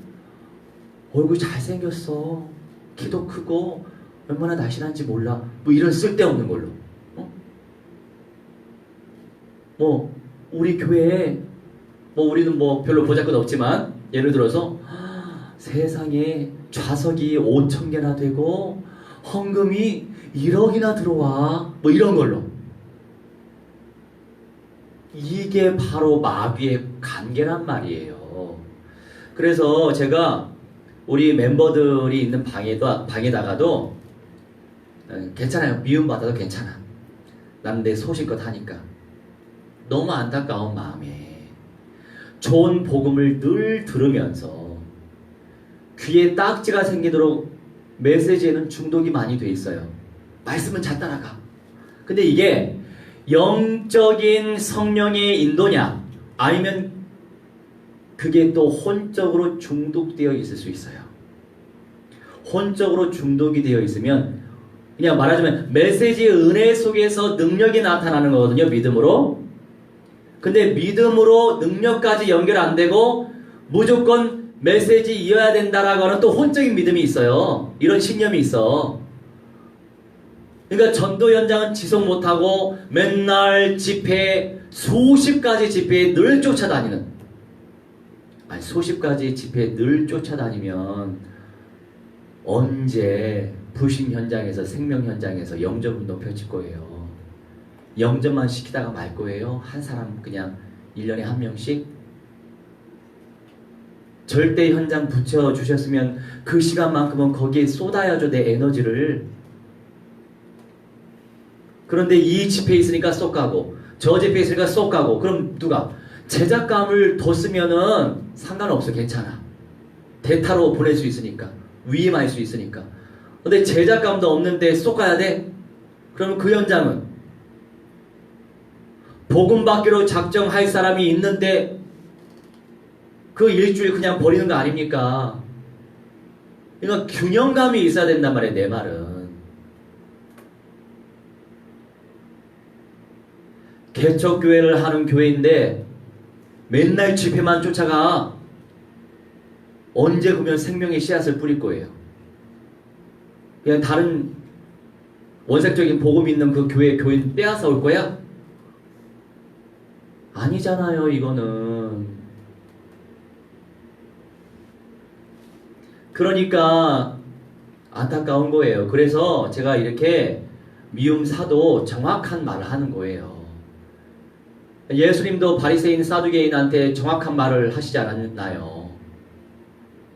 얼굴 잘생겼어, 키도 크고 얼마나 날씬한지 몰라, 뭐 이런 쓸데없는 걸로 우리 교회에 우리는 별로 보잘것 없지만 예를 들어서 세상에 좌석이 5,000개나 되고 헌금이 1억이나 들어와 이런 걸로. 이게 바로 마귀의 관계란 말이에요. 그래서 제가 우리 멤버들이 있는 방에다가도 괜찮아요. 미움받아도 괜찮아. 난 내 소신껏 하니까. 너무 안타까운 마음에 좋은 복음을 늘 들으면서 귀에 딱지가 생기도록 메시지에는 중독이 많이 돼 있어요. 말씀은 잘 따라가. 근데 이게 영적인 성령의 인도냐 아니면 그게 또 혼적으로 중독되어 있을 수 있어요. 혼적으로 중독이 되어 있으면 그냥 말하자면 메시지의 은혜 속에서 능력이 나타나는 거거든요. 믿음으로. 근데 믿음으로 능력까지 연결 안 되고 무조건 메시지 이어야 된다라고 하는 또 혼적인 믿음이 있어요. 이런 신념이 있어. 그러니까 전도 현장은 지속 못하고 맨날 집회, 수십 가지 집회에 늘 쫓아다니는, 수십 가지 집회에 늘 쫓아다니면 언제 부심 현장에서 생명 현장에서 영접운동 펼칠 거예요. 영접만 시키다가 말 거예요. 한 사람 그냥 1년에 한 명씩. 절대 현장 붙여주셨으면 그 시간만큼은 거기에 쏟아야죠. 내 에너지를. 그런데 이 집회에 있으니까 쏙 가고 저 집회에 있으니까 쏙 가고. 그럼 누가? 제작감을 뒀으면은 상관없어. 괜찮아. 대타로 보낼 수 있으니까. 위임할 수 있으니까. 근데 제작감도 없는데 쏙 가야 돼? 그러면 그 현장은 복음 받기로 작정할 사람이 있는데 그 일주일 그냥 버리는 거 아닙니까? 그러니까 균형감이 있어야 된단 말이에요. 내 말은. 개척교회를 하는 교회인데 맨날 집회만 쫓아가. 언제 보면 생명의 씨앗을 뿌릴 거예요. 그냥 다른 원색적인 복음 있는 그 교인 빼앗아 올 거야? 아니잖아요. 이거는. 그러니까 안타까운 거예요. 그래서 제가 이렇게 미움사도 정확한 말을 하는 거예요. 예수님도 바리새인 사두개인한테 정확한 말을 하시지 않았나요?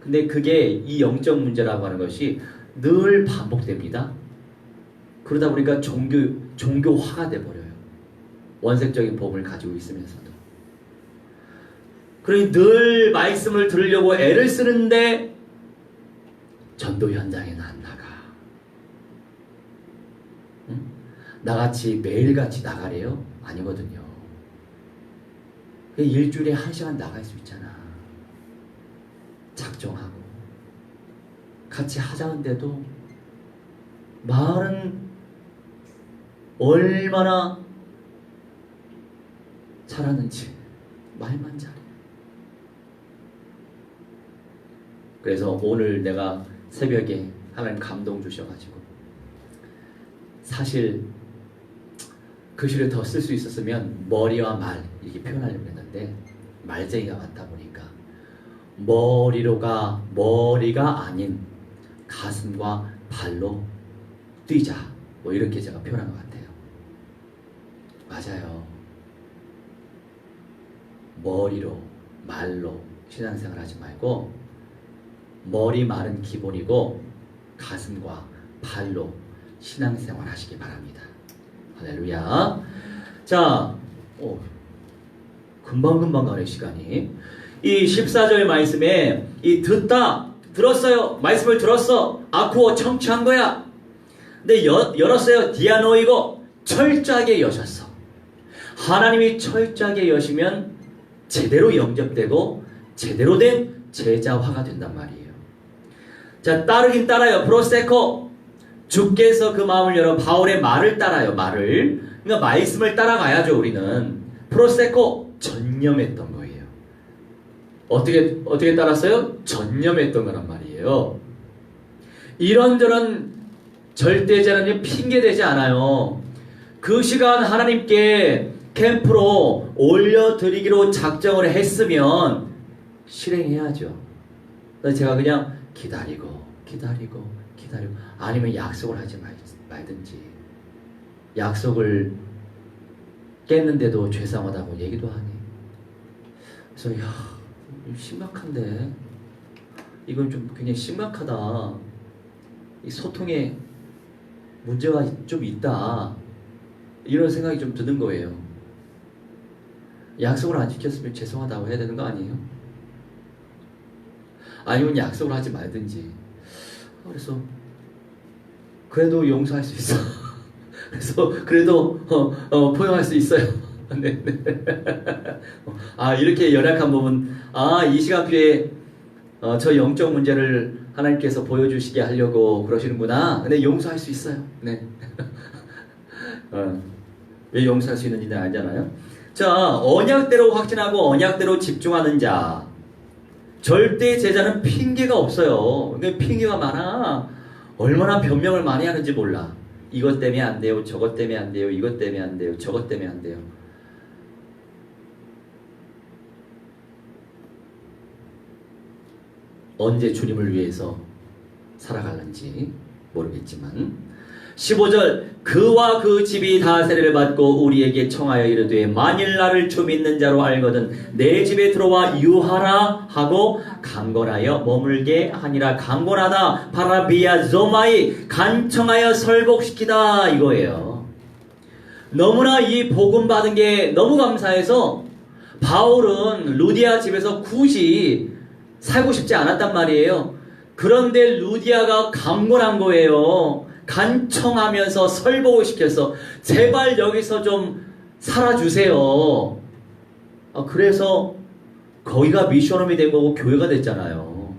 근데 그게 이 영적 문제라고 하는 것이 늘 반복됩니다. 그러다 보니까 종교화가 돼버려요. 원색적인 법을 가지고 있으면서도. 그러니 늘 말씀을 들으려고 애를 쓰는데 전도 현장에는 안 나가. 응? 나같이 매일같이 나가래요? 아니거든요. 일주일에 1시간 나갈 수 있잖아. 작정하고 같이 하자는데도 말은 얼마나 잘하는지 말만 잘해. 그래서 오늘 내가 새벽에 하나님 감동 주셔가지고 사실 글씨를 더 쓸 수 있었으면 머리와 말 이렇게 표현하려고 했는데 말쟁이가 많다 보니까 머리가 아닌 가슴과 발로 뛰자 뭐 이렇게 제가 표현한 것 같아요. 맞아요. 머리로 말로 신앙생활 하지 말고 머리 말은 기본이고 가슴과 발로 신앙생활 하시기 바랍니다. 할렐루야. 자, 금방금방 가네 시간이. 이 14절 말씀에 이 듣다, 들었어요. 말씀을 들었어. 아쿠어 청취한 거야. 근데 열었어요. 디아노이고 철저하게 여셨어. 하나님이 철저하게 여시면 제대로 영접되고 제대로 된 제자화가 된단 말이에요. 자, 따르긴 따라요. 프로세코. 주께서 그 마음을 열어 바울의 말을 따라요. 말을. 그러니까 말씀을 따라가야죠. 우리는. 프로세코. 전념했던 거예요. 어떻게 따랐어요? 전념했던 거란 말이에요. 이런저런 절대자는 핑계대지 않아요. 그 시간 하나님께 캠프로 올려드리기로 작정을 했으면 실행해야죠. 그래서 제가 그냥 기다리고 아니면 약속을 하지 말든지 약속을 깼는데도 죄송하다고 얘기도 하니. 그래서 심각한데 이건 좀 굉장히 심각하다. 이 소통에 문제가 좀 있다. 이런 생각이 좀 드는 거예요. 약속을 안 지켰으면 죄송하다고 해야 되는 거 아니에요? 아니면 약속을 하지 말든지. 그래서 그래도 용서할 수 있어. 그래서 그래도 포용할 수 있어요. 네. 이렇게 연약한 부분, 이 시간표에 저 영적 문제를 하나님께서 보여주시게 하려고 그러시는구나. 근데 용서할 수 있어요. 네. 왜 용서할 수 있는지는 알잖아요. 자, 언약대로 확신하고 언약대로 집중하는 자. 절대 제자는 핑계가 없어요. 그러니까 핑계가 많아. 얼마나 변명을 많이 하는지 몰라. 이것 때문에 안 돼요. 저것 때문에 안 돼요. 이것 때문에 안 돼요. 저것 때문에 안 돼요. 언제 주님을 위해서 살아갈는지 모르겠지만 15절 그와 그 집이 다 세례를 받고 우리에게 청하여 이르되 만일 나를 주 믿는 자로 알거든 내 집에 들어와 유하라 하고 강권하여 머물게 하니라. 강권하다 파라비아 조마이 간청하여 설복시키다 이거예요. 너무나 이 복음 받은 게 너무 감사해서 바울은 루디아 집에서 굳이 살고 싶지 않았단 말이에요. 그런데 루디아가 강권한 거예요. 간청하면서 설복을 시켜서 제발 여기서 좀 살아주세요. 그래서 거기가 미션홈이 된 거고 교회가 됐잖아요.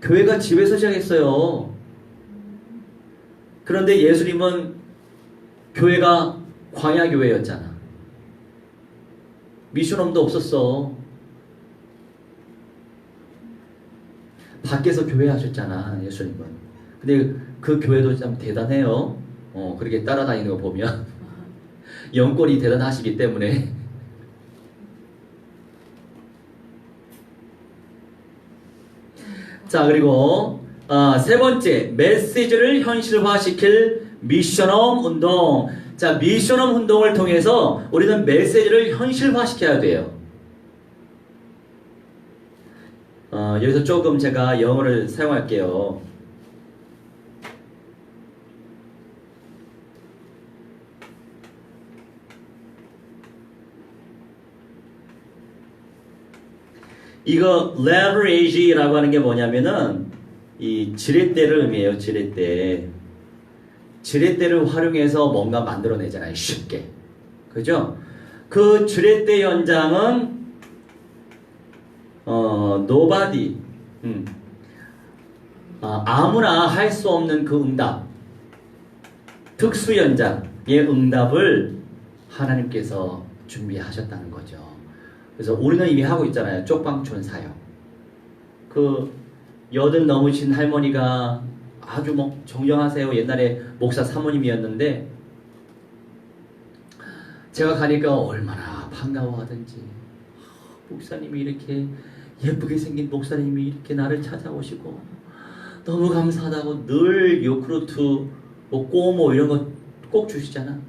교회가 집에서 시작했어요. 그런데 예수님은 교회가 광야교회였잖아. 미션홈도 없었어. 밖에서 교회 하셨잖아, 예수님은. 근데 그 교회도 참 대단해요. 그렇게 따라다니는 거 보면. 영권이 대단하시기 때문에. 자, 그리고 세 번째, 메시지를 현실화시킬 미션홈 운동. 자, 미션홈 운동을 통해서 우리는 메시지를 현실화시켜야 돼요. 여기서 조금 제가 영어를 사용할게요. 이거 leverage라고 하는 게 뭐냐면은 이 지렛대를 의미해요. 지렛대를 활용해서 뭔가 만들어내잖아요. 쉽게. 그죠? 그 지렛대 연장은 nobody 아무나 할 수 없는 그 응답 특수 연장 응답을 하나님께서 준비하셨다는 거죠. 그래서 우리는 이미 하고 있잖아요. 쪽방촌 사역. 그 80 넘으신 할머니가 아주 뭐 정정하세요. 옛날에 목사 사모님이었는데 제가 가니까 얼마나 반가워하든지, 목사님이 이렇게 예쁘게 생긴 목사님이 이렇게 나를 찾아오시고 너무 감사하다고 늘 요크루트 뭐 꼬모 이런 거 꼭 주시잖아.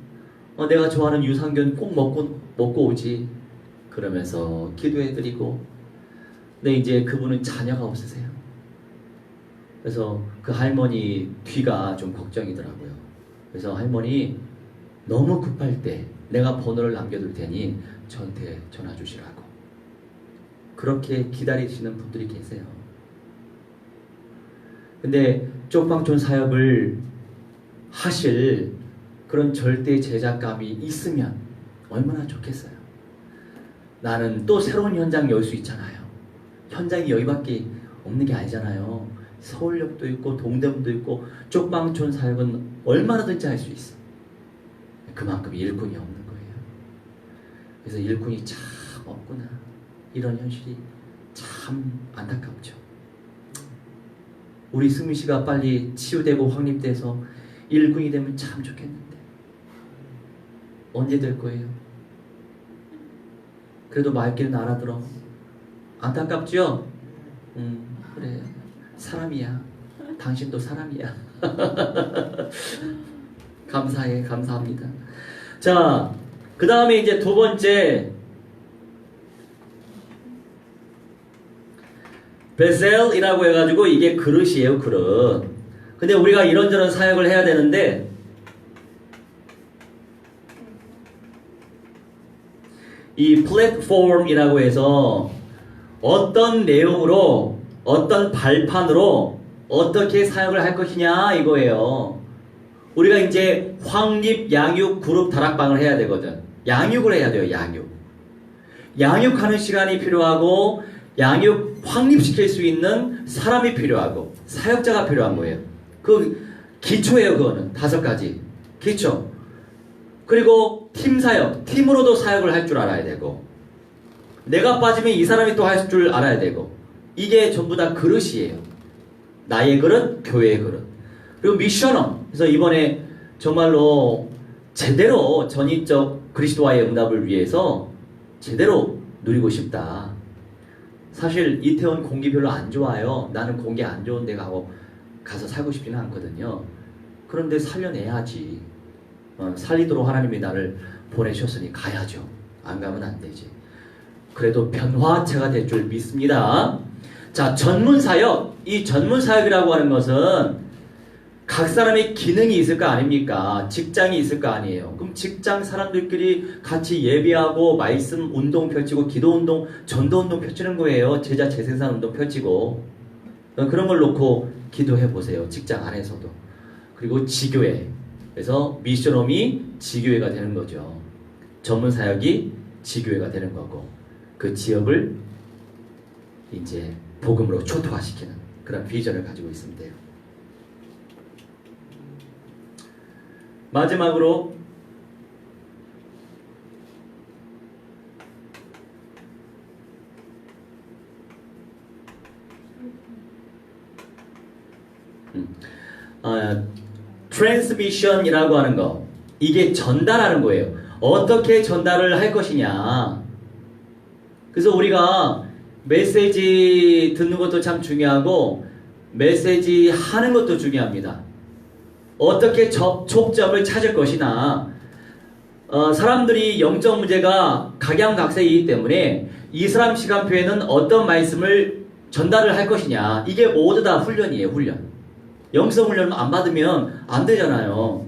내가 좋아하는 유산균 꼭 먹고 오지. 그러면서 기도해드리고. 근데 이제 그분은 자녀가 없으세요. 그래서 그 할머니 뒤가 좀 걱정이더라고요. 그래서 할머니 너무 급할 때 내가 번호를 남겨둘 테니 저한테 전화 주시라고. 그렇게 기다리시는 분들이 계세요. 근데 쪽방촌 사역을 하실 그런 절대 제작감이 있으면 얼마나 좋겠어요. 나는 또 새로운 현장 열 수 있잖아요. 현장이 여기밖에 없는 게 아니잖아요. 서울역도 있고 동대문도 있고 쪽방촌 사역은 얼마나든지 할 수 있어. 그만큼 일꾼이 없는 거예요. 그래서 일꾼이 참 없구나. 이런 현실이 참 안타깝죠. 우리 승민 씨가 빨리 치유되고 확립돼서 일꾼이 되면 참 좋겠는데 언제 될 거예요? 그래도 말귀는 알아들어. 안타깝죠? 그래. 사람이야. 당신도 사람이야. 감사해. 감사합니다. 자, 그 다음에 이제 두 번째 베셀이라고 해가지고 이게 그릇이에요. 그릇. 근데 우리가 이런저런 사역을 해야 되는데 이 플랫폼이라고 해서 어떤 내용으로 어떤 발판으로 어떻게 사역을 할 것이냐 이거예요. 우리가 이제 확립, 양육, 그룹, 다락방을 해야 되거든. 양육을 해야 돼요. 양육하는 시간이 필요하고 양육, 확립시킬 수 있는 사람이 필요하고 사역자가 필요한 거예요. 그 기초예요. 그거는 5가지 기초. 그리고 팀 사역, 팀으로도 사역을 할 줄 알아야 되고 내가 빠지면 이 사람이 또 할 줄 알아야 되고 이게 전부 다 그릇이에요. 나의 그릇, 교회의 그릇. 그리고 미셔너. 그래서 이번에 정말로 제대로 전인적 그리스도와의 응답을 위해서 제대로 누리고 싶다. 사실 이태원 공기 별로 안 좋아요. 나는 공기 안 좋은 데 가서 살고 싶지는 않거든요. 그런데 살려내야지. 살리도록 하나님이 나를 보내셨으니 가야죠. 안 가면 안 되지. 그래도 변화체가 될 줄 믿습니다. 자, 전문사역. 이 전문사역이라고 하는 것은 각 사람의 기능이 있을 거 아닙니까? 직장이 있을 거 아니에요. 그럼 직장 사람들끼리 같이 예배하고 말씀 운동 펼치고 기도 운동, 전도 운동 펼치는 거예요. 제자 재생산 운동 펼치고. 그런 걸 놓고 기도해 보세요. 직장 안에서도. 그리고 지교회. 그래서 미션홈이 지교회가 되는 거죠. 전문사역이 지교회가 되는 거고 그 지역을 이제 복음으로 초토화시키는 그런 비전을 가지고 있으면 돼요. 마지막으로 트랜스미션이라고 하는 거, 이게 전달하는 거예요. 어떻게 전달을 할 것이냐. 그래서 우리가 메시지 듣는 것도 참 중요하고 메시지 하는 것도 중요합니다. 어떻게 접촉점을 찾을 것이나 사람들이 영적 문제가 각양각색이기 때문에 이 사람 시간표에는 어떤 말씀을 전달을 할 것이냐. 이게 모두 다 훈련이에요. 훈련. 영성 훈련 안 받으면 안 되잖아요.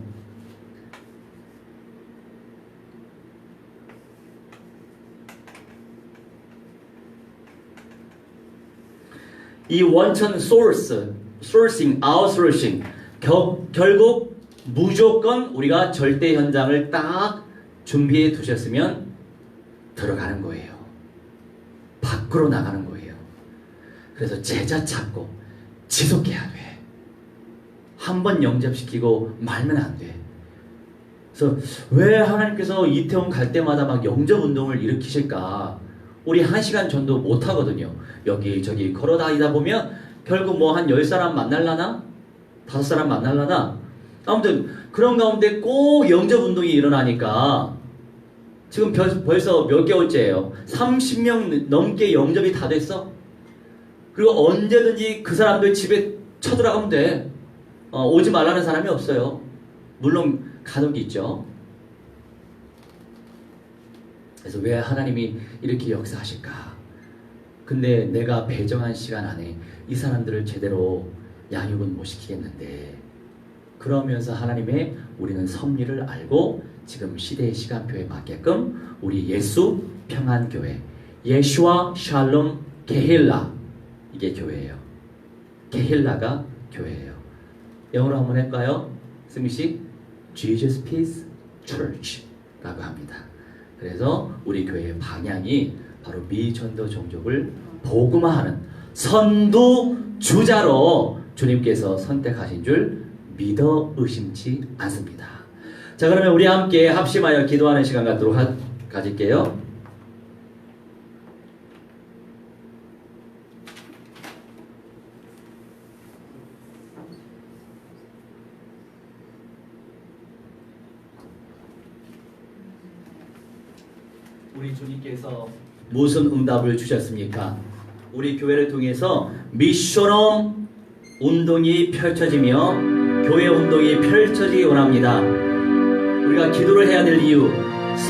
이 원천 sourcing, outsourcing 결국 무조건 우리가 절대 현장을 딱 준비해 두셨으면 들어가는 거예요. 밖으로 나가는 거예요. 그래서 제자 찾고 지속해야 돼. 한 번 영접시키고 말면 안 돼. 그래서 왜 하나님께서 이태원 갈 때마다 막 영접 운동을 일으키실까? 우리 1시간 전도 못 하거든요. 여기저기 걸어 다니다 보면 결국 뭐 한 10사람 만날라나? 5사람 만날라나? 아무튼 그런 가운데 꼭 영접 운동이 일어나니까 지금 벌써 몇 개월째예요. 30명 넘게 영접이 다 됐어. 그리고 언제든지 그 사람들 집에 쳐들어가면 돼. 오지 말라는 사람이 없어요. 물론 간혹 있죠. 그래서 왜 하나님이 이렇게 역사하실까? 근데 내가 배정한 시간 안에 이 사람들을 제대로 양육은 못 시키겠는데, 그러면서 하나님의 우리는 섭리를 알고 지금 시대의 시간표에 맞게끔 우리 예수 평안교회, 예슈아 샬롬 게힐라, 이게 교회예요. 게힐라가 교회예요. 영어로 한번 할까요? 승미씨, Jesus Peace Church라고 합니다. 그래서 우리 교회의 방향이 바로 미전도 종족을 복음화하는 선두주자로 주님께서 선택하신 줄 믿어 의심치 않습니다. 자, 그러면 우리 함께 합심하여 기도하는 시간 갖도록 가질게요. 우리 주님께서 무슨 응답을 주셨습니까? 우리 교회를 통해서 미션홈 운동이 펼쳐지며 교회 운동이 펼쳐지기 원합니다. 우리가 기도를 해야 될 이유,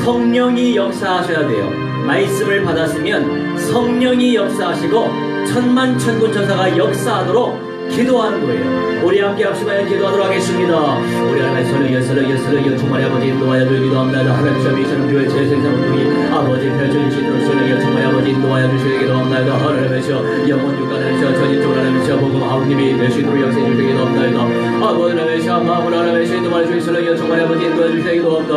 성령이 역사하셔야 돼요. 말씀을 받았으면 성령이 역사하시고 천만천군 천사가 역사하도록 기도하는 거예요. 우리 함께 합심하여 기도하도록 하겠습니다. 우리 하나님의 설령 정말 아버지 인도하여 주시기 기도합니다. 하나님의 미션은 교회 재생산 운동이 아버지 펼쳐주시도록 설령 정말 아버지 인도하여 주시기 기도합니다. 하나님의 영원 육간을 전인적으로 하나님의 복음 아버님이 되시도록 역사해 주시기 기도합니다. 아버지 하나님의 마음을 하나님의 인도하여 주시기 설령 정말 아버지 인도하여 주시기 기도합니다.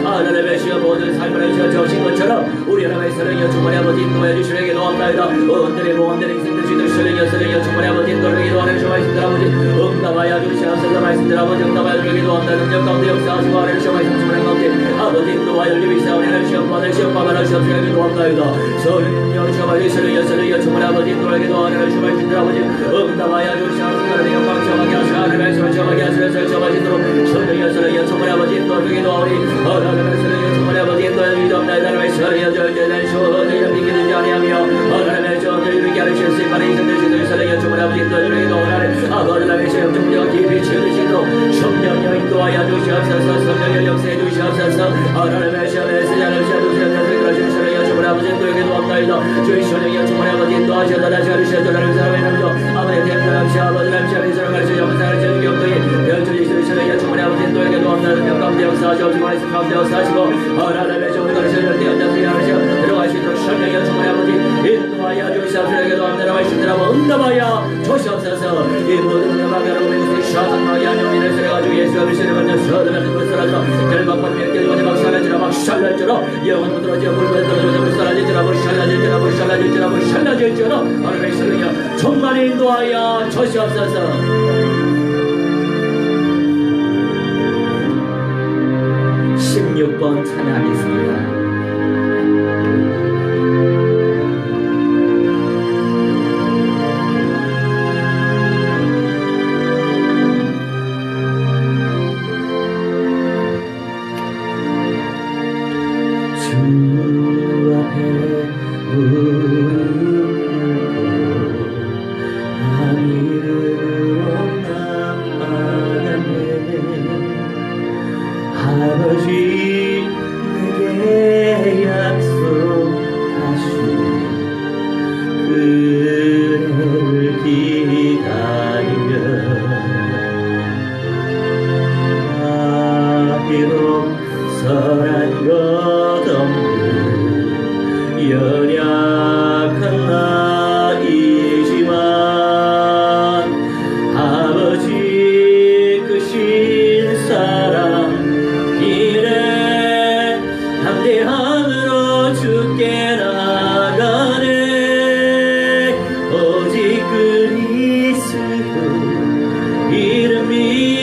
하나님의 모든 삶을 저신 것처럼 우리 하나님의 설령 정말 아버지 인도하여 주시기 기도합니다. 원들의 인생들 주들 설령 정말 아버지 인도를 기도하는 주 말씀들 아버지 응답하여 주시옵소서. 말씀들 아버지 응답하여 주시기 기도합니다. 능력 가운데 역사하시고 하나님 주 말씀 주는 가운데 아버지 인도하여 주시옵소서. 하나님 시험 받을 시험 받아 주시옵소서. 기도합니다. 설령 정말 아버지 인도를 기도하는 주 말씀들 아버지 응답하여 주시옵소서. 하나님 영광 정하게 하시고 하나님 말씀을 정하게 하시면서 정하시도록 설령 정말 아버지 인도를 기도하오니 하나님 정말 아버지 인도를 기도합니다. 하나님 설령 절대는 쇼들을 비키는지 아니하며 하나님의 저들을 이루게 하실 수 있는 인생들 주들 설령 정말 아버지 인도를 기도하는 아버지 하나님의 시험 정령 깊이 채우시도록 성령여 인도하여 주시옵소서. 성령여 역사해 주시옵소서. 하나님의 시험에 쓰자는 시험을 주시옵소서. 설령 정말 아버지 인도를 기도합니다. 주의 설령여 정말 아버지 인도하셔서 다시 하시옵소서. 하나님 사람의 남도 아버지 대표남시 아버지 남시 아버지 사람 가르쳐 영상을 제주기 없더니 열주리 설령 정말 아버지 인도를 기도합니다. 능력 가운데 역사하시옵소서. 말씀 가운데 역사하시고 하나님의 정을 가르쳐 열대연장성에 하시어 들어가시도록 설령여 정말 아버지 인도하여 주시옵소서. 기도합니다. 말씀들하고 응답하여 주시옵소서. 이 모든 응답하여 우리 샤탄마의 안녕인을 세려가지고 예수와 그리스도를 받는 서름하는 것을 하지마 결박받으며 깨지마지 막 샬라지라 막 샬라지라 영원 무드러지어 불고에 떨어지며 물 샬라지라 물 샬라지라 물 샬라지라 물 샬라지라 하나님의 설령여 정말 인도하여 주시옵소서. 16번 찬양하겠습니다. 아버지 내게 약속하신 그대를 기다리며 비록 선한 것 없는 연약한 나이지만 아버지 크신 사랑 이래 함대하늘로 주께 나가네. 오직 그리스도 이름 믿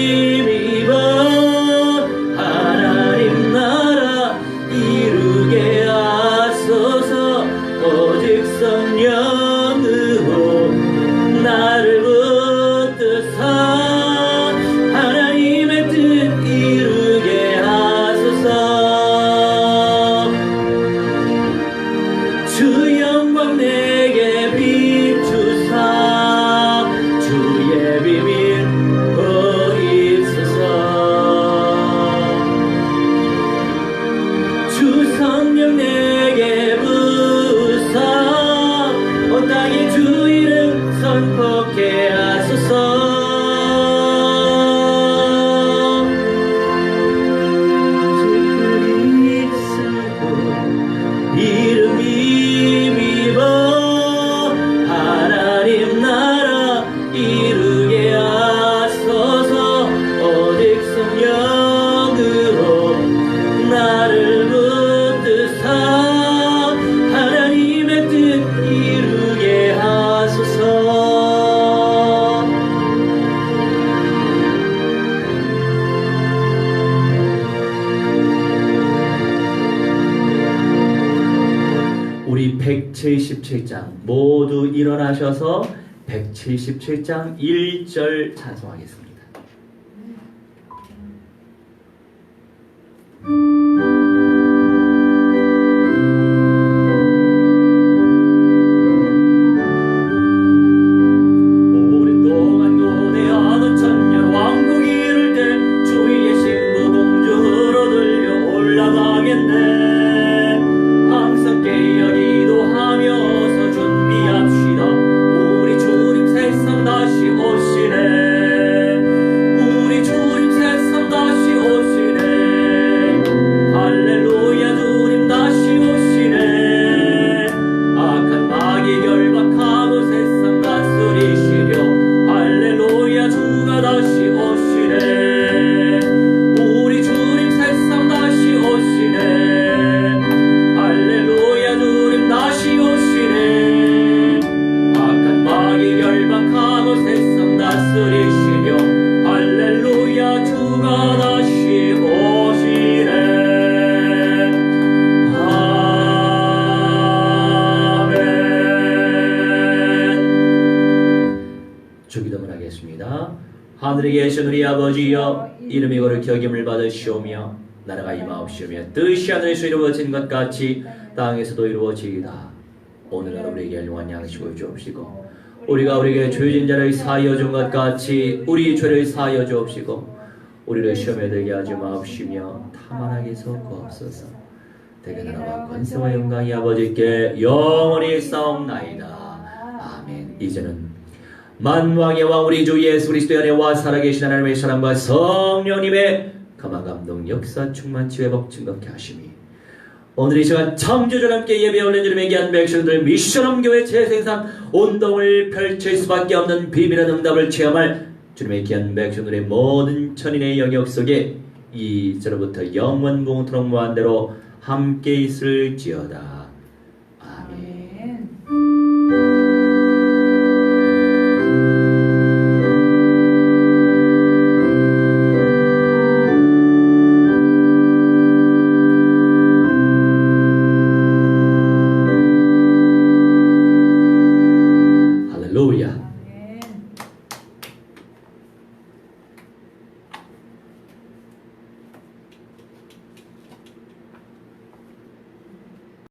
177장 모두 일어나셔서 177장 1절 찬송하겠습니다. 오랫동안 고대하던 천년 왕국이 이룰 때 주위의 신부 공주로 들려 올라가겠네. 항상 깨어 기도하면서 준비합시다. 우리 주님 세상 다시 오시네. 우리 주님 세상 다시 오시네. 할렐루야 주님 다시 오시네. 악한 마귀 결박하고 세상 다스리시려 할렐루야 주가 다시 오시네. 우리 주님 세상 다시 오시네. 할렐루야 주님 다시 오시네. 악한 마귀 결박하고 세상 다스리시려 할렐루야 주가 다시 오시네. 아멘. 주기도문 하겠습니다. 하늘에 계신 우리 아버지여, 이름이 거룩히 여김을 받으시오며 나라가 임하옵시며 뜻이 하늘에서 이루어진 것 같이 땅에서도 이루어지이다. 오늘 하루 우리에게 일용할 양식을 주옵시고 우리가 우리에게 죄진 자를 사하여 준 것 같이 우리 죄를 사하여 주옵시고 우리를 시험에 들게 하지 마옵시며 다만 악에서 구하옵소서. 대개 나라와 권세와 영광이 아버지께 영원히 싸움나이다. 아멘. 이제는 만왕의 왕 우리 주 예수 그리스도 안에와 살아계신 하나님의 사랑과 성령님의 감화 감동 역사 충만치 회복 증거케 하심이 오늘 이 시간 창조주와 함께 예배 올린 주님의 귀한 백성들 미션홈 교회 재생산 운동을 펼칠 수밖에 없는 비밀한 응답을 체험할 주님의 귀한 백성들의 모든 천인의 영역 속에 이제로부터 영원 공통무한대로 함께 있을지어다.